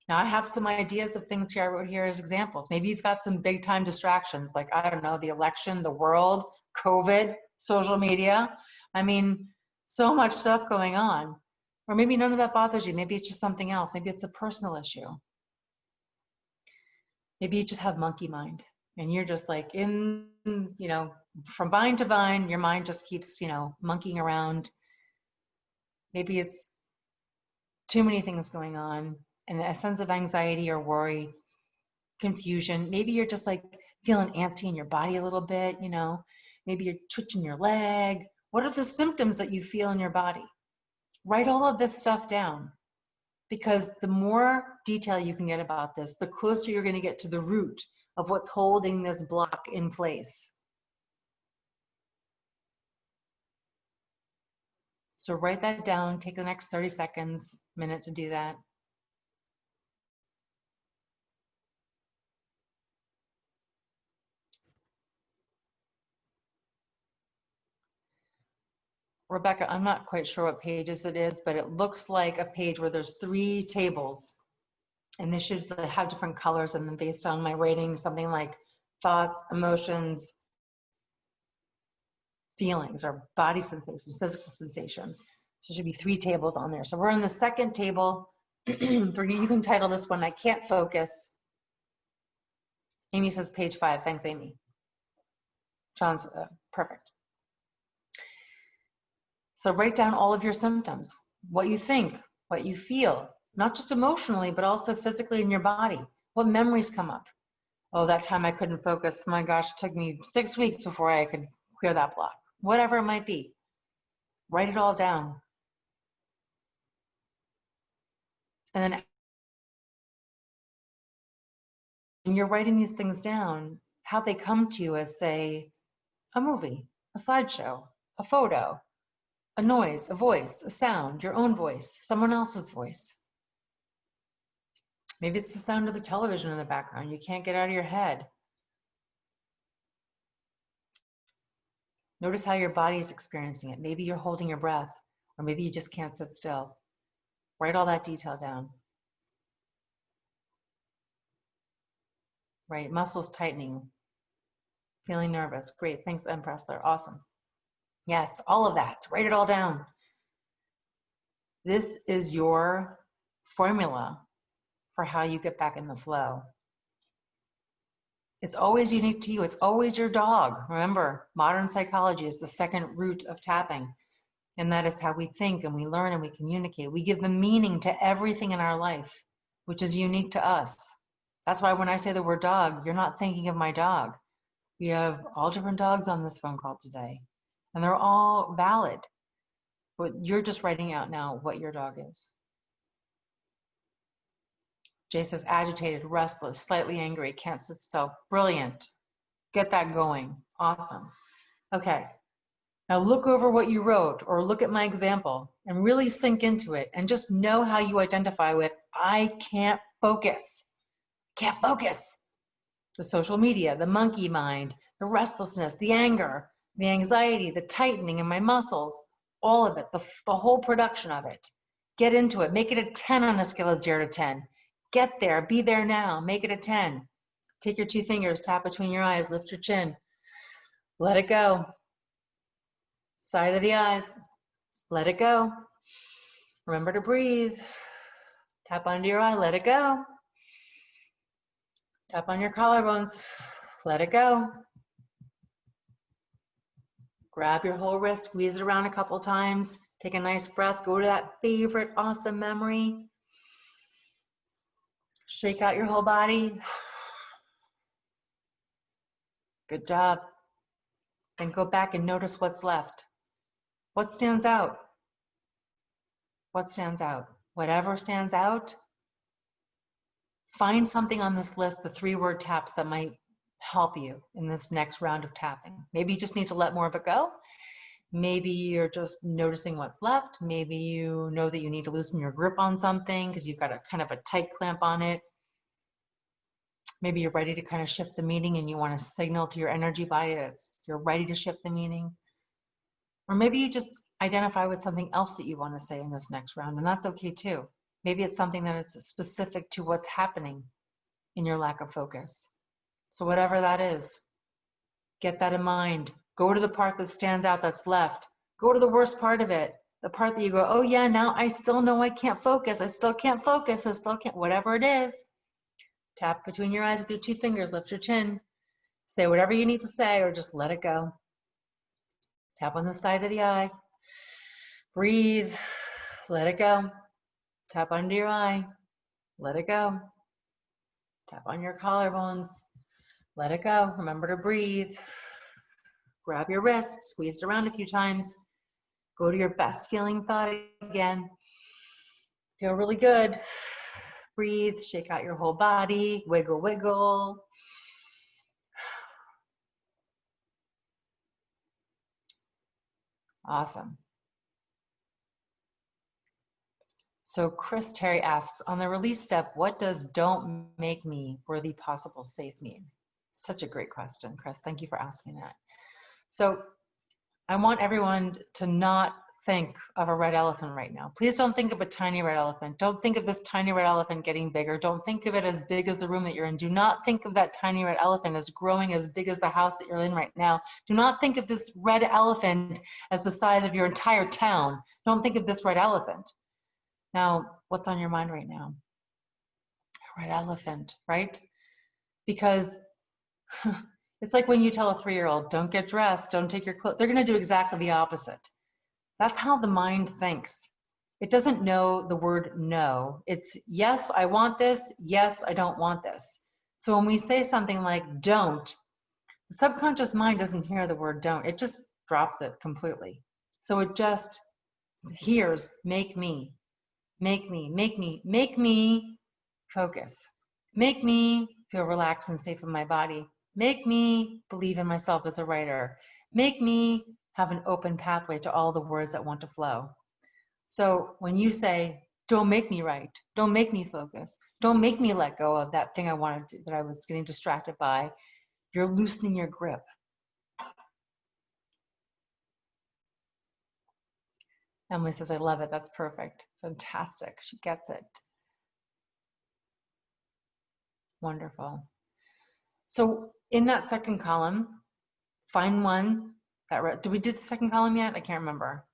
Now I have some ideas of things here I wrote here as examples. Maybe you've got some big time distractions, like, I don't know, the election, the world, COVID, social media. I mean, so much stuff going on. Or maybe none of that bothers you. Maybe it's just something else. Maybe it's a personal issue. Maybe you just have monkey mind and you're just like in, you know, from vine to vine, your mind just keeps, you know, monkeying around. Maybe it's too many things going on and a sense of anxiety or worry, confusion. Maybe you're just like feeling antsy in your body a little bit, you know, maybe you're twitching your leg. What are the symptoms that you feel in your body? Write all of this stuff down, because the more detail you can get about this, the closer you're going to get to the root of what's holding this block in place. So write that down, take the next 30 seconds, minute to do that. Rebecca, I'm not quite sure what pages it is, but it looks like a page where there's 3 tables and they should have different colors, and then based on my rating, something like thoughts, emotions, feelings, or body sensations, physical sensations. So there should be 3 tables on there. So we're in the second table. You can title this one, I Can't Focus. Amy says page 5. Thanks, Amy. John's perfect. So write down all of your symptoms, what you think, what you feel, not just emotionally, but also physically in your body. What memories come up? Oh, that time I couldn't focus. My gosh, it took me 6 weeks before I could clear that block. Whatever it might be. Write it all down. And then when you're writing these things down, how they come to you as, say, a movie, a slideshow, a photo, a noise, a voice, a sound, your own voice, someone else's voice. Maybe it's the sound of the television in the background. You can't get out of your head. Notice how your body is experiencing it. Maybe you're holding your breath, or maybe you just can't sit still. Write all that detail down. Right, muscles tightening, feeling nervous. Great, thanks, M. Pressler, awesome. Yes, all of that, write it all down. This is your formula for how you get back in the flow. It's always unique to you. It's always your dog. Remember, modern psychology is the second root of tapping. And that is how we think and we learn and we communicate. We give the meaning to everything in our life, which is unique to us. That's why when I say the word dog, you're not thinking of my dog. We have all different dogs on this phone call today, and they're all valid. But you're just writing out now what your dog is. Jay says agitated, restless, slightly angry, can't sit still. Brilliant. Get that going. Awesome. Okay. Now look over what you wrote or look at my example and really sink into it and just know how you identify with, I can't focus. Can't focus. The social media, the monkey mind, the restlessness, the anger, the anxiety, the tightening in my muscles, all of it, the whole production of it. Get into it. Make it a 10 on a scale of 0 to 10. Get there. Be there now. Make it a 10. Take your 2 fingers, tap between your eyes, lift your chin. Let it go. Side of the eyes. Let it go. Remember to breathe. Tap under your eye. Let it go. Tap on your collarbones. Let it go. Grab your whole wrist, squeeze it around a couple times. Take a nice breath. Go to that favorite awesome memory. Shake out your whole body. Good job. Then go back and notice what's left. What stands out? What stands out? Whatever stands out, find something on this list, the 3-word taps that might help you in this next round of tapping. Maybe you just need to let more of it go. Maybe you're just noticing what's left. Maybe you know that you need to loosen your grip on something because you've got a kind of a tight clamp on it. Maybe you're ready to kind of shift the meaning and you want to signal to your energy body that you're ready to shift the meaning. Or maybe you just identify with something else that you want to say in this next round, and that's okay too. Maybe it's something that is specific to what's happening in your lack of focus. So whatever that is, get that in mind. Go to the part that stands out that's left. Go to the worst part of it, the part that you go, oh yeah, now I still know I can't focus. I still can't focus. I still can't, whatever it is. Tap between your eyes with your 2 fingers, lift your chin. Say whatever you need to say or just let it go. Tap on the side of the eye. Breathe, let it go. Tap under your eye, let it go. Tap on your collarbones, let it go. Remember to breathe. Grab your wrist, squeeze it around a few times. Go to your best feeling thought again. Feel really good. Breathe, shake out your whole body, wiggle, wiggle. Awesome. So Chris Terry asks, on the release step, what does don't make me worthy possible safe mean? Such a great question, Chris. Thank you for asking that. So I want everyone to not think of a red elephant right now. Please don't think of a tiny red elephant. Don't think of this tiny red elephant getting bigger. Don't think of it as big as the room that you're in. Do not think of that tiny red elephant as growing as big as the house that you're in right now. Do not think of this red elephant as the size of your entire town. Don't think of this red elephant. Now, what's on your mind right now? A red elephant, right? Because it's like when you tell a 3-year-old, don't get dressed, don't take your clothes. They're going to do exactly the opposite. That's how the mind thinks. It doesn't know the word no. It's yes, I want this. Yes, I don't want this. So when we say something like don't, the subconscious mind doesn't hear the word don't. It just drops it completely. So it just hears make me, make me, make me, make me focus. Make me feel relaxed and safe in my body. Make me believe in myself as a writer. Make me have an open pathway to all the words that want to flow. So when you say, don't make me write, don't make me focus, don't make me let go of that thing I wanted to, that I was getting distracted by, you're loosening your grip. Emily says, I love it. That's perfect. Fantastic. She gets it. Wonderful. So in that second column, find one that, did we do the second column yet? I can't remember.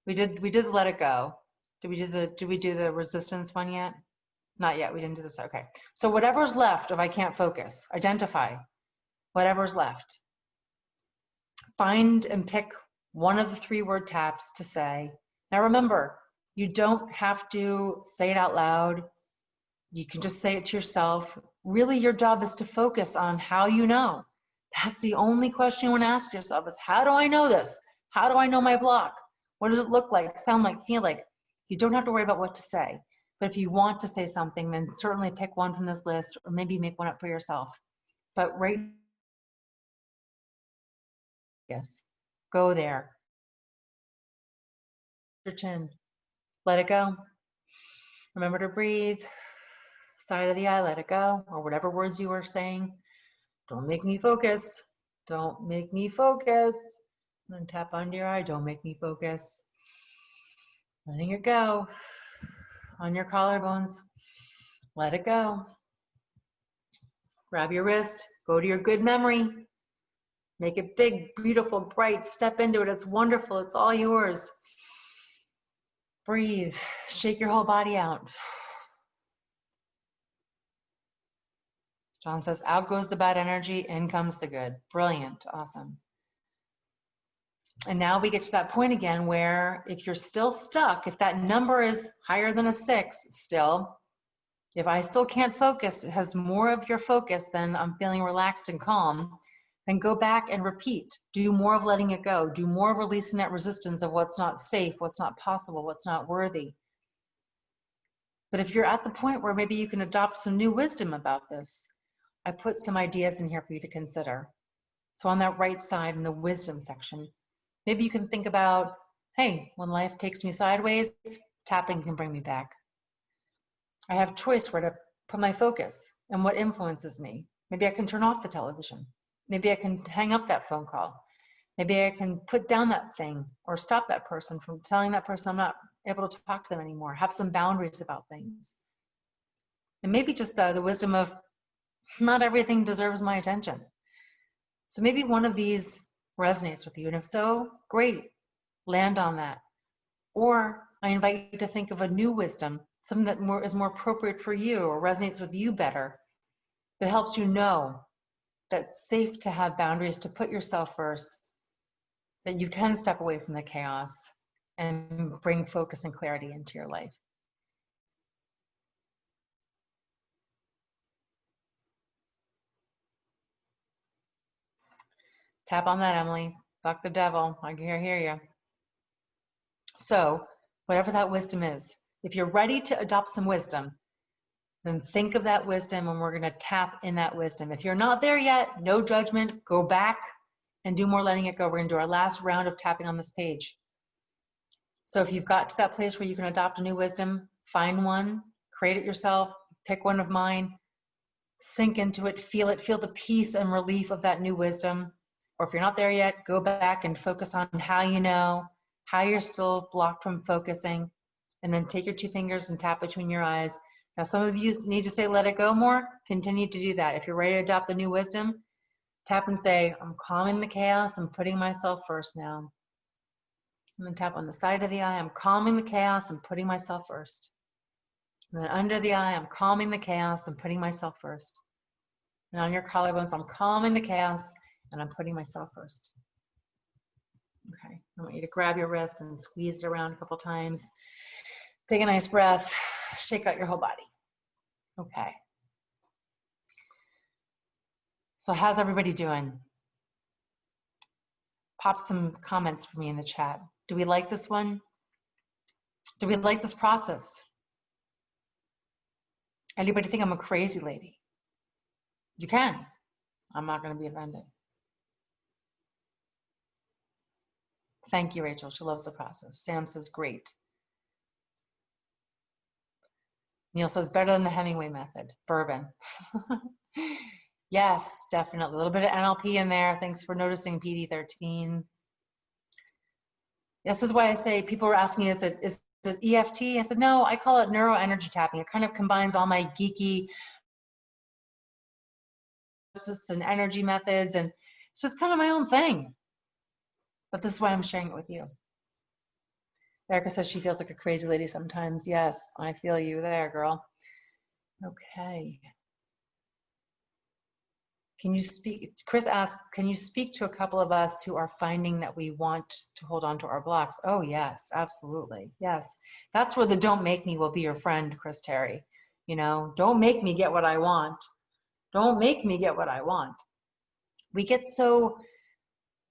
We did let it go. Did we do the resistance one yet? Not yet. We didn't do this. Okay. So whatever's left of I can't focus, identify whatever's left. Find and pick one of the 3-word taps to say. Now remember, you don't have to say it out loud. You can just say it to yourself. Really, your job is to focus on how you know. That's the only question you want to ask yourself is, how do I know this? How do I know my block? What does it look like, sound like, feel like? You don't have to worry about what to say. But if you want to say something, then certainly pick one from this list, or maybe make one up for yourself. But right, yes, go there. Your chin, let it go. Remember to breathe. Side of the eye, let it go, or whatever words you were saying. Don't make me focus. Don't make me focus. And then tap under your eye. Don't make me focus. Letting it go. On your collarbones. Let it go. Grab your wrist. Go to your good memory. Make it big, beautiful, bright. Step into it. It's wonderful. It's all yours. Breathe. Shake your whole body out. John says, out goes the bad energy, in comes the good. Brilliant. Awesome. And now we get to that point again where if you're still stuck, if that number is higher than a 6 still, if I still can't focus, it has more of your focus than I'm feeling relaxed and calm, then go back and repeat. Do more of letting it go. Do more of releasing that resistance of what's not safe, what's not possible, what's not worthy. But if you're at the point where maybe you can adopt some new wisdom about this, I put some ideas in here for you to consider. So on that right side in the wisdom section, maybe you can think about, hey, when life takes me sideways, tapping can bring me back. I have choice where to put my focus and what influences me. Maybe I can turn off the television. Maybe I can hang up that phone call. Maybe I can put down that thing or stop that person from telling that person I'm not able to talk to them anymore. Have some boundaries about things. And maybe just the wisdom of not everything deserves my attention. So maybe one of these resonates with you. And if so, great, land on that. Or I invite you to think of a new wisdom, something that is more appropriate for you or resonates with you better, that helps you know that it's safe to have boundaries, to put yourself first, that you can step away from the chaos and bring focus and clarity into your life. Tap on that, Emily. Fuck the devil. I hear you. So whatever that wisdom is, if you're ready to adopt some wisdom, then think of that wisdom and we're going to tap in that wisdom. If you're not there yet, no judgment, go back and do more letting it go. We're going to do our last round of tapping on this page. So if you've got to that place where you can adopt a new wisdom, find one, create it yourself, pick one of mine, sink into it, feel the peace and relief of that new wisdom. Or if you're not there yet, go back and focus on how you know, how you're still blocked from focusing, and then take your 2 fingers and tap between your eyes. Now, some of you need to say, let it go more. Continue to do that. If you're ready to adopt the new wisdom, tap and say, I'm calming the chaos. I'm putting myself first now. And then tap on the side of the eye. I'm calming the chaos. I'm putting myself first. And then under the eye, I'm calming the chaos. I'm putting myself first. And on your collarbones, I'm calming the chaos and I'm putting myself first. Okay, I want you to grab your wrist and squeeze it around a couple times. Take a nice breath, shake out your whole body. Okay. So how's everybody doing? Pop some comments for me in the chat. Do we like this one? Do we like this process? Anybody think I'm a crazy lady? You can. I'm not going to be offended. Thank you, Rachel. She loves the process. Sam says, great. Neil says, better than the Hemingway method. Bourbon. Yes, definitely. A little bit of NLP in there. Thanks for noticing, PD13. This is why I say, people were asking, is it EFT? I said, no, I call it NEURO-ENERGY tapping. It kind of combines all my geeky and energy methods, and it's just kind of my own thing. But this is why I'm sharing it with you. Erica says she feels like a crazy lady sometimes. Yes, I feel you there, girl. Okay. Can you speak, Chris asked, can you speak to a couple of us who are finding that we want to hold on to our blocks? Oh yes, absolutely. Yes. That's where the don't make me will be your friend, Chris Terry. You know, don't make me get what I want. Don't make me get what I want. We get so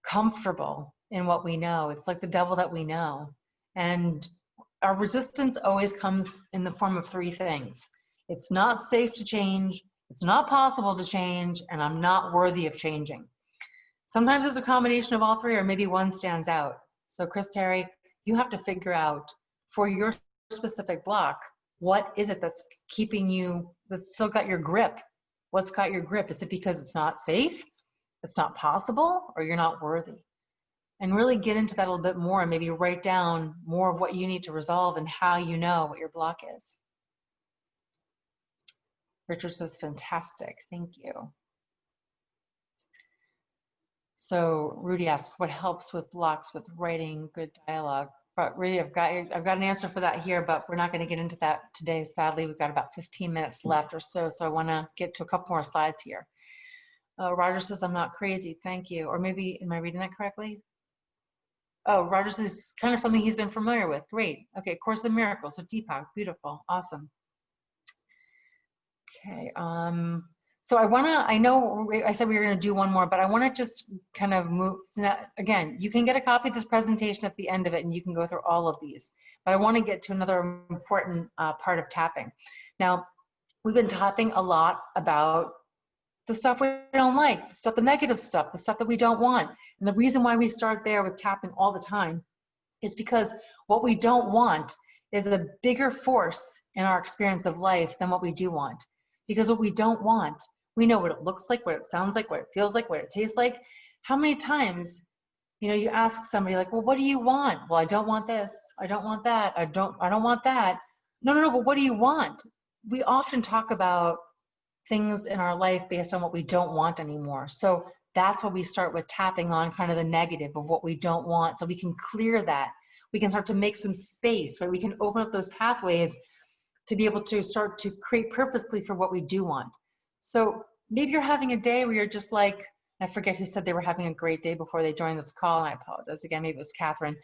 comfortable in what we know. It's like the devil that we know. And our resistance always comes in the form of three things. It's not safe to change, it's not possible to change, and I'm not worthy of changing. Sometimes it's a combination of all three, or maybe one stands out. So Chris Terry, you have to figure out for your specific block, what is it that's keeping you, that's still got your grip? What's got your grip? Is it because it's not safe, it's not possible, or you're not worthy? And really get into that a little bit more and maybe write down more of what you need to resolve and how you know what your block is. Richard says, fantastic, thank you. So Rudy asks, what helps with blocks with writing good dialogue? But Rudy, I've got an answer for that here, but we're not going to get into that today. Sadly, we've got about 15 minutes left or so. So I want to get to a couple more slides here. Roger says, I'm not crazy, thank you. Or maybe, am I reading that correctly? Oh, Rogers is kind of something he's been familiar with. Great. Okay, Course in Miracles with Deepak. Beautiful. Awesome. Okay. So I know I said we were going to do one more, but I want to just kind of move. Again, you can get a copy of this presentation at the end of it, and you can go through all of these. But I want to get to another important part of tapping. Now, we've been talking a lot about the stuff we don't like, the negative stuff, the stuff that we don't want. And the reason why we start there with tapping all the time is because what we don't want is a bigger force in our experience of life than what we do want. Because what we don't want, we know what it looks like, what it sounds like, what it feels like, what it tastes like. How many times, you ask somebody like, well, what do you want? Well, I don't want this. I don't want that. I don't want that. No, but what do you want? We often talk about things in our life based on what we don't want anymore. So that's why we start with tapping on kind of the negative of what we don't want, so we can clear that. We can start to make some space, right? We can open up those pathways to be able to start to create purposely for what we do want. So maybe you're having a day where you're just like, I forget who said they were having a great day before they joined this call, and I apologize again, maybe it was Catherine.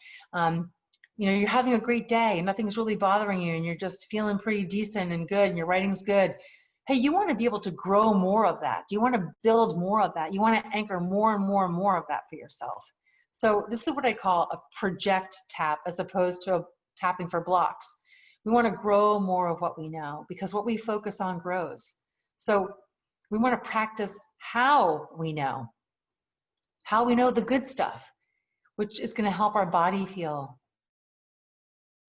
You're having a great day and nothing's really bothering you and you're just feeling pretty decent and good and your writing's good. Hey, you want to be able to grow more of that. You want to build more of that. You want to anchor more and more and more of that for yourself. So this is what I call a project tap as opposed to a tapping for blocks. We want to grow more of what we know because what we focus on grows. So we want to practice how we know the good stuff, which is going to help our body feel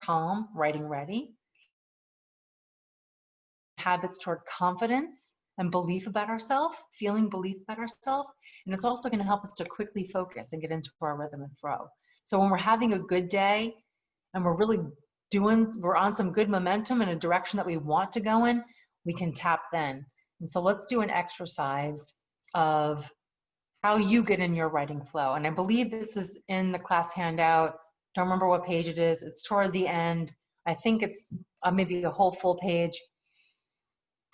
calm, writing ready. Habits toward confidence and belief about ourselves, feeling belief about ourselves. And it's also going to help us to quickly focus and get into our rhythm and flow. So when we're having a good day and we're on some good momentum in a direction that we want to go in, we can tap then. And so let's do an exercise of how you get in your writing flow. And I believe this is in the class handout. Don't remember what page it is. It's toward the end. I think it's maybe a whole full page.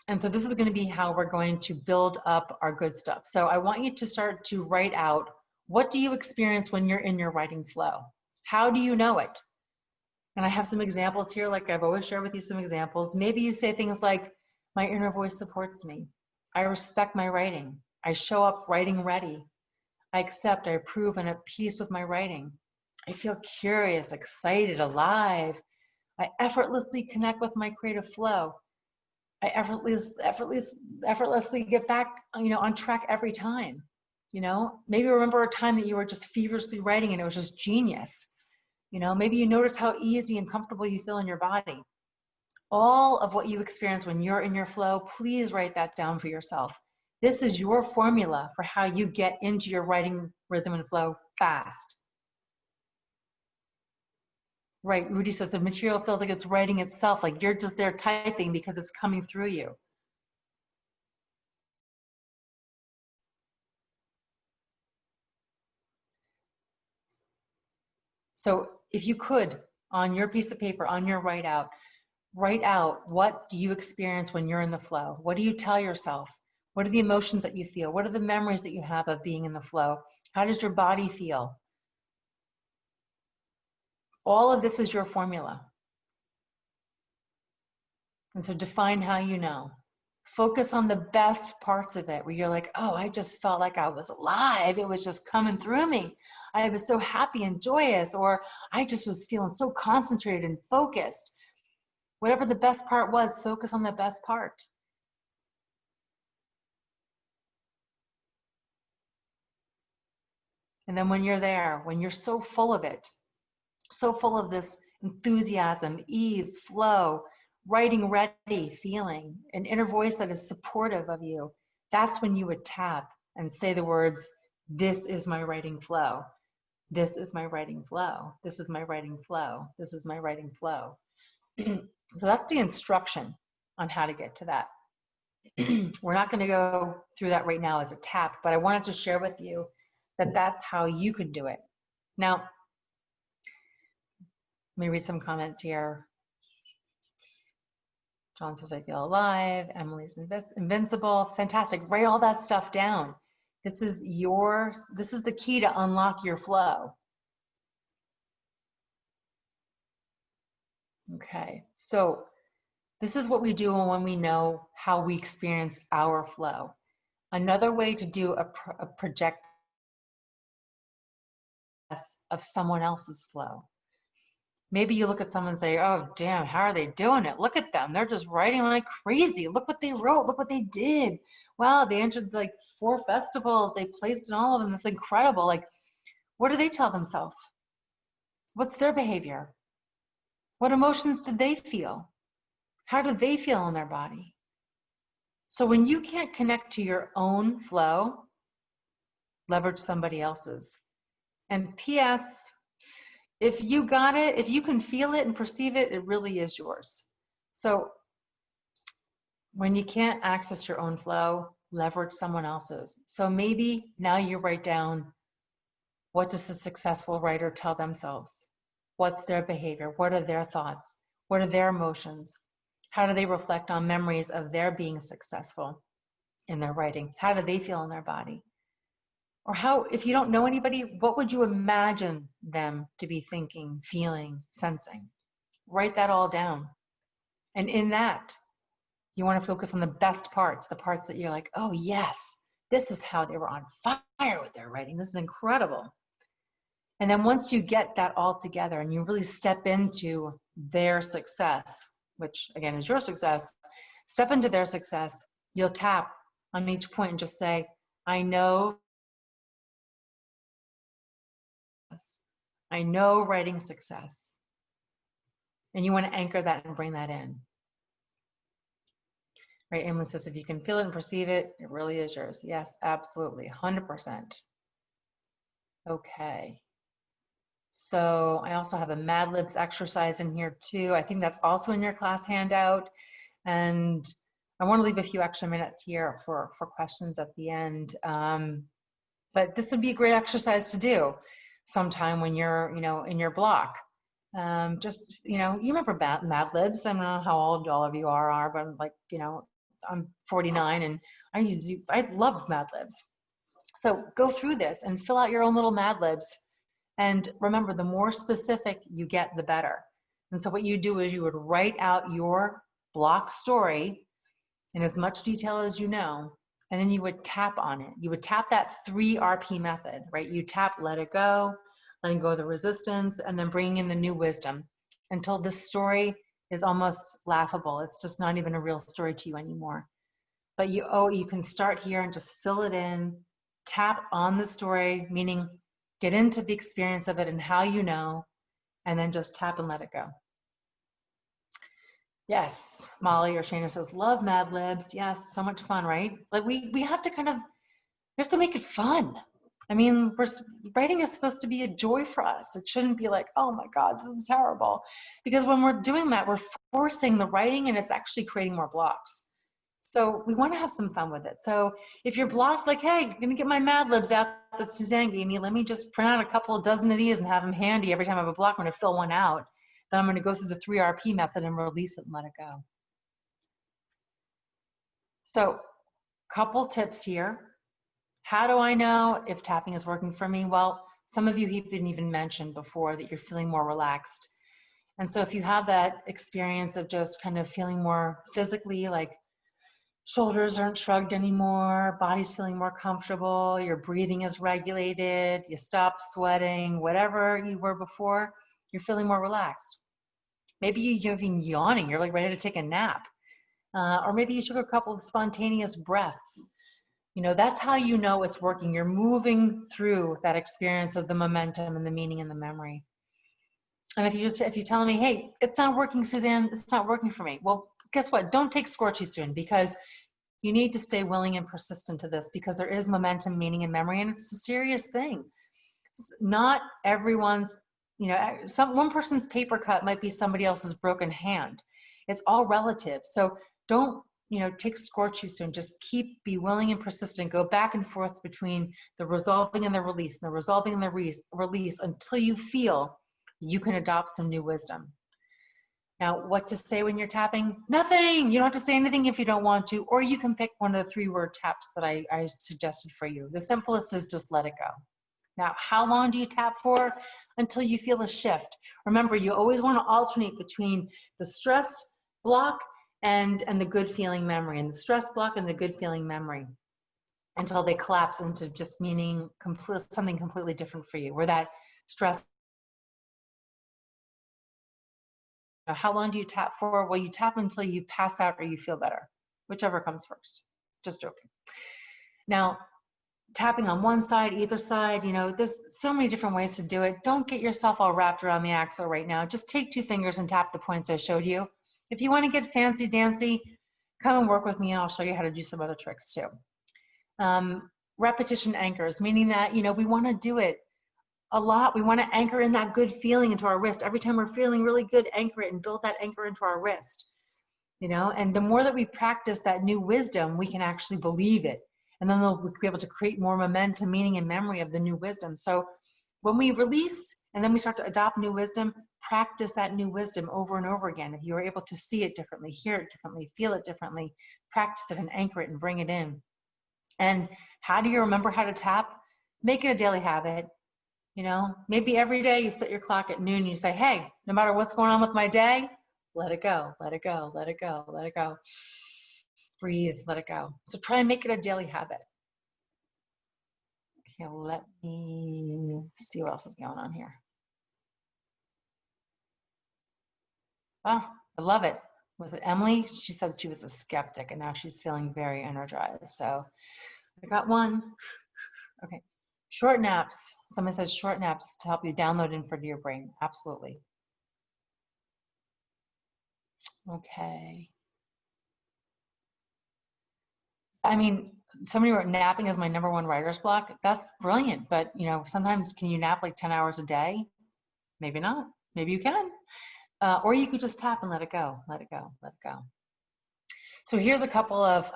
And so this is going to be how we're going to build up our good stuff. So I want you to start to write out, what do you experience when you're in your writing flow? How do you know it? And I have some examples here, like I've always shared with you some examples. Maybe you say things like, my inner voice supports me. I respect my writing. I show up writing ready. I accept, I approve, and at peace with my writing. I feel curious, excited, alive. I effortlessly connect with my creative flow. I effortlessly get back, on track every time. Maybe remember a time that you were just feverishly writing and it was just genius. Maybe you notice how easy and comfortable you feel in your body. All of what you experience when you're in your flow, please write that down for yourself. This is your formula for how you get into your writing rhythm and flow fast. Right, Rudy says the material feels like it's writing itself, like you're just there typing because it's coming through you. So if you could, on your piece of paper, on your write out what do you experience when you're in the flow? What do you tell yourself? What are the emotions that you feel? What are the memories that you have of being in the flow? How does your body feel? All of this is your formula. And so define how you know. Focus on the best parts of it where you're like, oh, I just felt like I was alive. It was just coming through me. I was so happy and joyous, or I just was feeling so concentrated and focused. Whatever the best part was, focus on the best part. And then when you're there, when you're so full of it, so full of this enthusiasm, ease, flow, writing ready feeling, an inner voice that is supportive of you, that's when you would tap and say the words, this is my writing flow. This is my writing flow. This is my writing flow. This is my writing flow. So that's the instruction on how to get to that. We're not going to go through that right now as a tap, but I wanted to share with you that that's how you could do it. Now, let me read some comments here. John says, I feel alive. Emily's invincible. Fantastic. Write all that stuff down. This is the key to unlock your flow. Okay. So this is what we do when we know how we experience our flow. Another way to do a project of someone else's flow. Maybe you look at someone and say, oh, damn, how are they doing it? Look at them. They're just writing like crazy. Look what they wrote. Look what they did. Wow, they entered like 4 festivals. They placed in all of them. It's incredible. Like, what do they tell themselves? What's their behavior? What emotions did they feel? How do they feel in their body? So when you can't connect to your own flow, leverage somebody else's. And P.S., if you got it, if you can feel it and perceive it, it really is yours. So when you can't access your own flow, leverage someone else's. So maybe now you write down, what does a successful writer tell themselves? What's their behavior? What are their thoughts? What are their emotions? How do they reflect on memories of their being successful in their writing? How do they feel in their body? Or how, if you don't know anybody, what would you imagine them to be thinking, feeling, sensing? Write that all down. And in that, you want to focus on the best parts, the parts that you're like, oh yes, this is how they were on fire with their writing. This is incredible. And then once you get that all together and you really step into their success, which again is your success, step into their success, you'll tap on each point and just say, I know writing success. And you want to anchor that and bring that in. Right, Emily says, if you can feel it and perceive it, it really is yours. Yes, absolutely, 100%. Okay. So I also have a Mad Libs exercise in here too. I think that's also in your class handout. And I want to leave a few extra minutes here for questions at the end. But this would be a great exercise to do sometime when you're, in your block. Just, you remember Mad Libs. I don't know how old all of you are, but I'm like, I'm 49 and I love Mad Libs. So go through this and fill out your own little Mad Libs. And remember, the more specific you get, the better. And so what you do is you would write out your block story in as much detail as you know, and then you would tap on it. You would tap that 3 RP method, right? You tap, let it go, letting go of the resistance, and then bringing in the new wisdom until this story is almost laughable. It's just not even a real story to you anymore. But you can start here and just fill it in, tap on the story, meaning get into the experience of it and how you know, and then just tap and let it go. Yes, Molly or Shana says, love Mad Libs. Yes, so much fun, right? Like we have to make it fun. I mean, writing is supposed to be a joy for us. It shouldn't be like, oh my God, this is terrible. Because when we're doing that, we're forcing the writing and it's actually creating more blocks. So we want to have some fun with it. So if you're blocked, like, hey, I'm going to get my Mad Libs out that Suzanne gave me. Let me just print out a couple of dozen of these and have them handy every time I have a block. I'm going to fill one out. Then I'm going to go through the 3 RP method and release it and let it go. So couple tips here. How do I know if tapping is working for me? Well, some of you didn't even mention before that you're feeling more relaxed. And so if you have that experience of just kind of feeling more physically like Shoulders aren't shrugged anymore, body's feeling more comfortable, your breathing is regulated, you stop sweating, whatever you were before, you're feeling more relaxed. Maybe you're even yawning, you're like ready to take a nap. Or maybe you took a couple of spontaneous breaths. That's how you know it's working. You're moving through that experience of the momentum and the meaning and the memory. And if you tell me, hey, it's not working, Suzanne, it's not working for me. Well, guess what? Don't take score too soon, because you need to stay willing and persistent to this, because there is momentum, meaning, and memory, and it's a serious thing. Not everyone's, one person's paper cut might be somebody else's broken hand. It's all relative. So don't, take score too soon. Just be willing and persistent. Go back and forth between the resolving and the release, and the resolving and the release until you feel you can adopt some new wisdom. Now, what to say when you're tapping? Nothing. You don't have to say anything if you don't want to, or you can pick one of the 3-word taps that I suggested for you. The simplest is just let it go. Now, how long do you tap for? Until you feel a shift. Remember, you always want to alternate between the stress block and the good feeling memory, and the stress block and the good feeling memory, until they collapse into just meaning something completely different for you, where that stress. How long do you tap for? Well, you tap until you pass out or you feel better, whichever comes first. Just joking. Now, tapping on one side, either side, there's so many different ways to do it. Don't get yourself all wrapped around the axle right now. Just take 2 fingers and tap the points I showed you. If you want to get fancy dancy, come and work with me and I'll show you how to do some other tricks too. Repetition anchors, meaning that, we want to do it a lot. We want to anchor in that good feeling into our wrist. Every time we're feeling really good, anchor it and build that anchor into our wrist. And the more that we practice that new wisdom, we can actually believe it. And then we'll be able to create more momentum, meaning, and memory of the new wisdom. So when we release and then we start to adopt new wisdom, practice that new wisdom over and over again. If you are able to see it differently, hear it differently, feel it differently, practice it and anchor it and bring it in. And how do you remember how to tap? Make it a daily habit. Maybe every day you set your clock at noon and you say, hey, no matter what's going on with my day, let it go, let it go, let it go, let it go. Breathe, let it go. So try and make it a daily habit. Okay, let me see what else is going on here. Oh, I love it. Was it Emily? She said she was a skeptic and now she's feeling very energized. So I got one. Okay. Short naps. Someone says short naps to help you download info to your brain. Absolutely. Okay. I mean, somebody wrote napping as my #1 writer's block. That's brilliant. But, sometimes can you nap like 10 hours a day? Maybe not. Maybe you can. Or you could just tap and let it go. Let it go. Let it go. So here's a couple of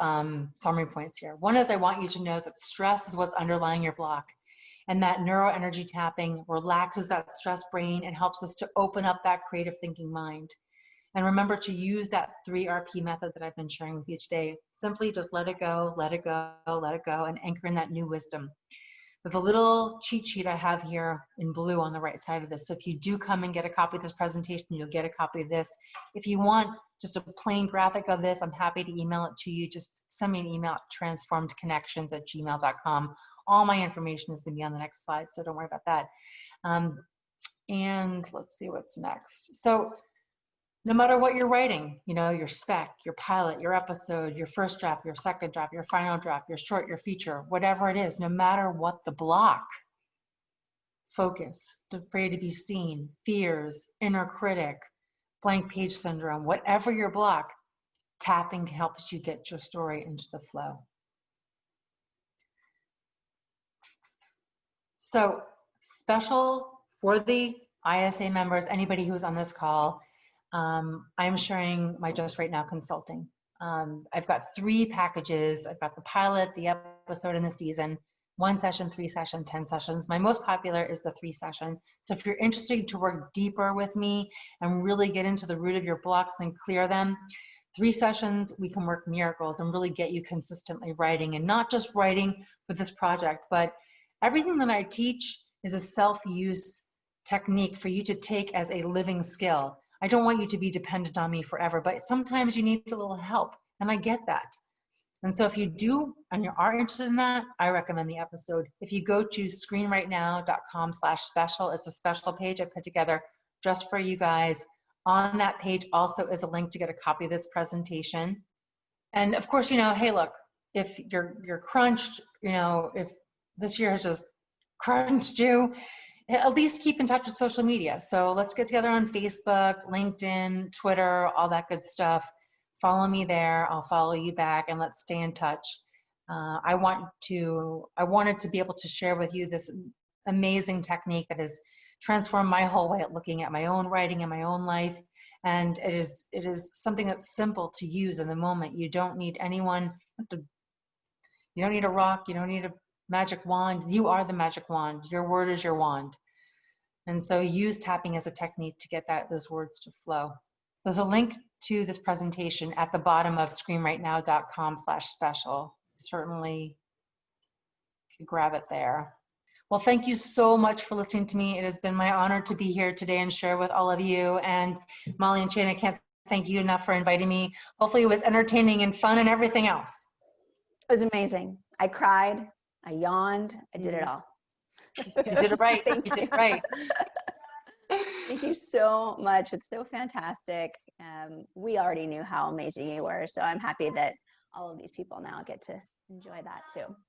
summary points here. One is I want you to know that stress is what's underlying your block. And that NEURO-ENERGY tapping relaxes that stress brain and helps us to open up that creative thinking mind. And remember to use that 3RP method that I've been sharing with you today. Simply just let it go, let it go, let it go, and anchor in that new wisdom. There's a little cheat sheet I have here in blue on the right side of this. So if you do come and get a copy of this presentation, you'll get a copy of this. If you want just a plain graphic of this, I'm happy to email it to you. Just send me an email at transformedconnections@gmail.com. All my information is going to be on the next slide, so don't worry about that. And let's see what's next. So no matter what you're writing, your spec, your pilot, your episode, your first draft, your second draft, your final draft, your short, your feature, whatever it is, no matter what the block, focus, afraid to be seen, fears, inner critic, blank page syndrome, whatever your block, tapping helps you get your story into the flow. So special for the ISA members, anybody who's on this call, I'm sharing my Just Right Now consulting. I've got 3 packages. I've got the pilot, the episode, and the season. 1 session, 3 session, 10 sessions. My most popular is the 3 session. So if you're interested to work deeper with me and really get into the root of your blocks and clear them, 3 sessions, we can work miracles and really get you consistently writing, and not just writing for this project, but everything that I teach is a self-use technique for you to take as a living skill. I don't want you to be dependent on me forever, but sometimes you need a little help, and I get that. And so if you do and you are interested in that, I recommend the episode. If you go to screenrightnow.com/special, it's a special page I put together just for you guys. On that page also is a link to get a copy of this presentation. And of course, hey, look, if you're crunched, if this year has just crunched you, at least keep in touch with social media. So let's get together on Facebook, LinkedIn, Twitter, all that good stuff. Follow me there. I'll follow you back, and let's stay in touch. I wanted to be able to share with you this amazing technique that has transformed my whole way of looking at my own writing and my own life. And it is something that's simple to use in the moment. You don't need anyone. You don't need a rock. You don't need a magic wand. You are the magic wand. Your word is your wand. And so use tapping as a technique to get those words to flow. There's a link to this presentation at the bottom of screenrightnow.com/special. Certainly grab it there. Well, thank you so much for listening to me. It has been my honor to be here today and share with all of you. And Molly and Shane, I can't thank you enough for inviting me. Hopefully it was entertaining and fun and everything else.
It was amazing. I cried, I yawned, I did it all.
You did it right. You did it right.
Thank you so much. It's so fantastic. We already knew how amazing you were, so I'm happy that all of these people now get to enjoy that too.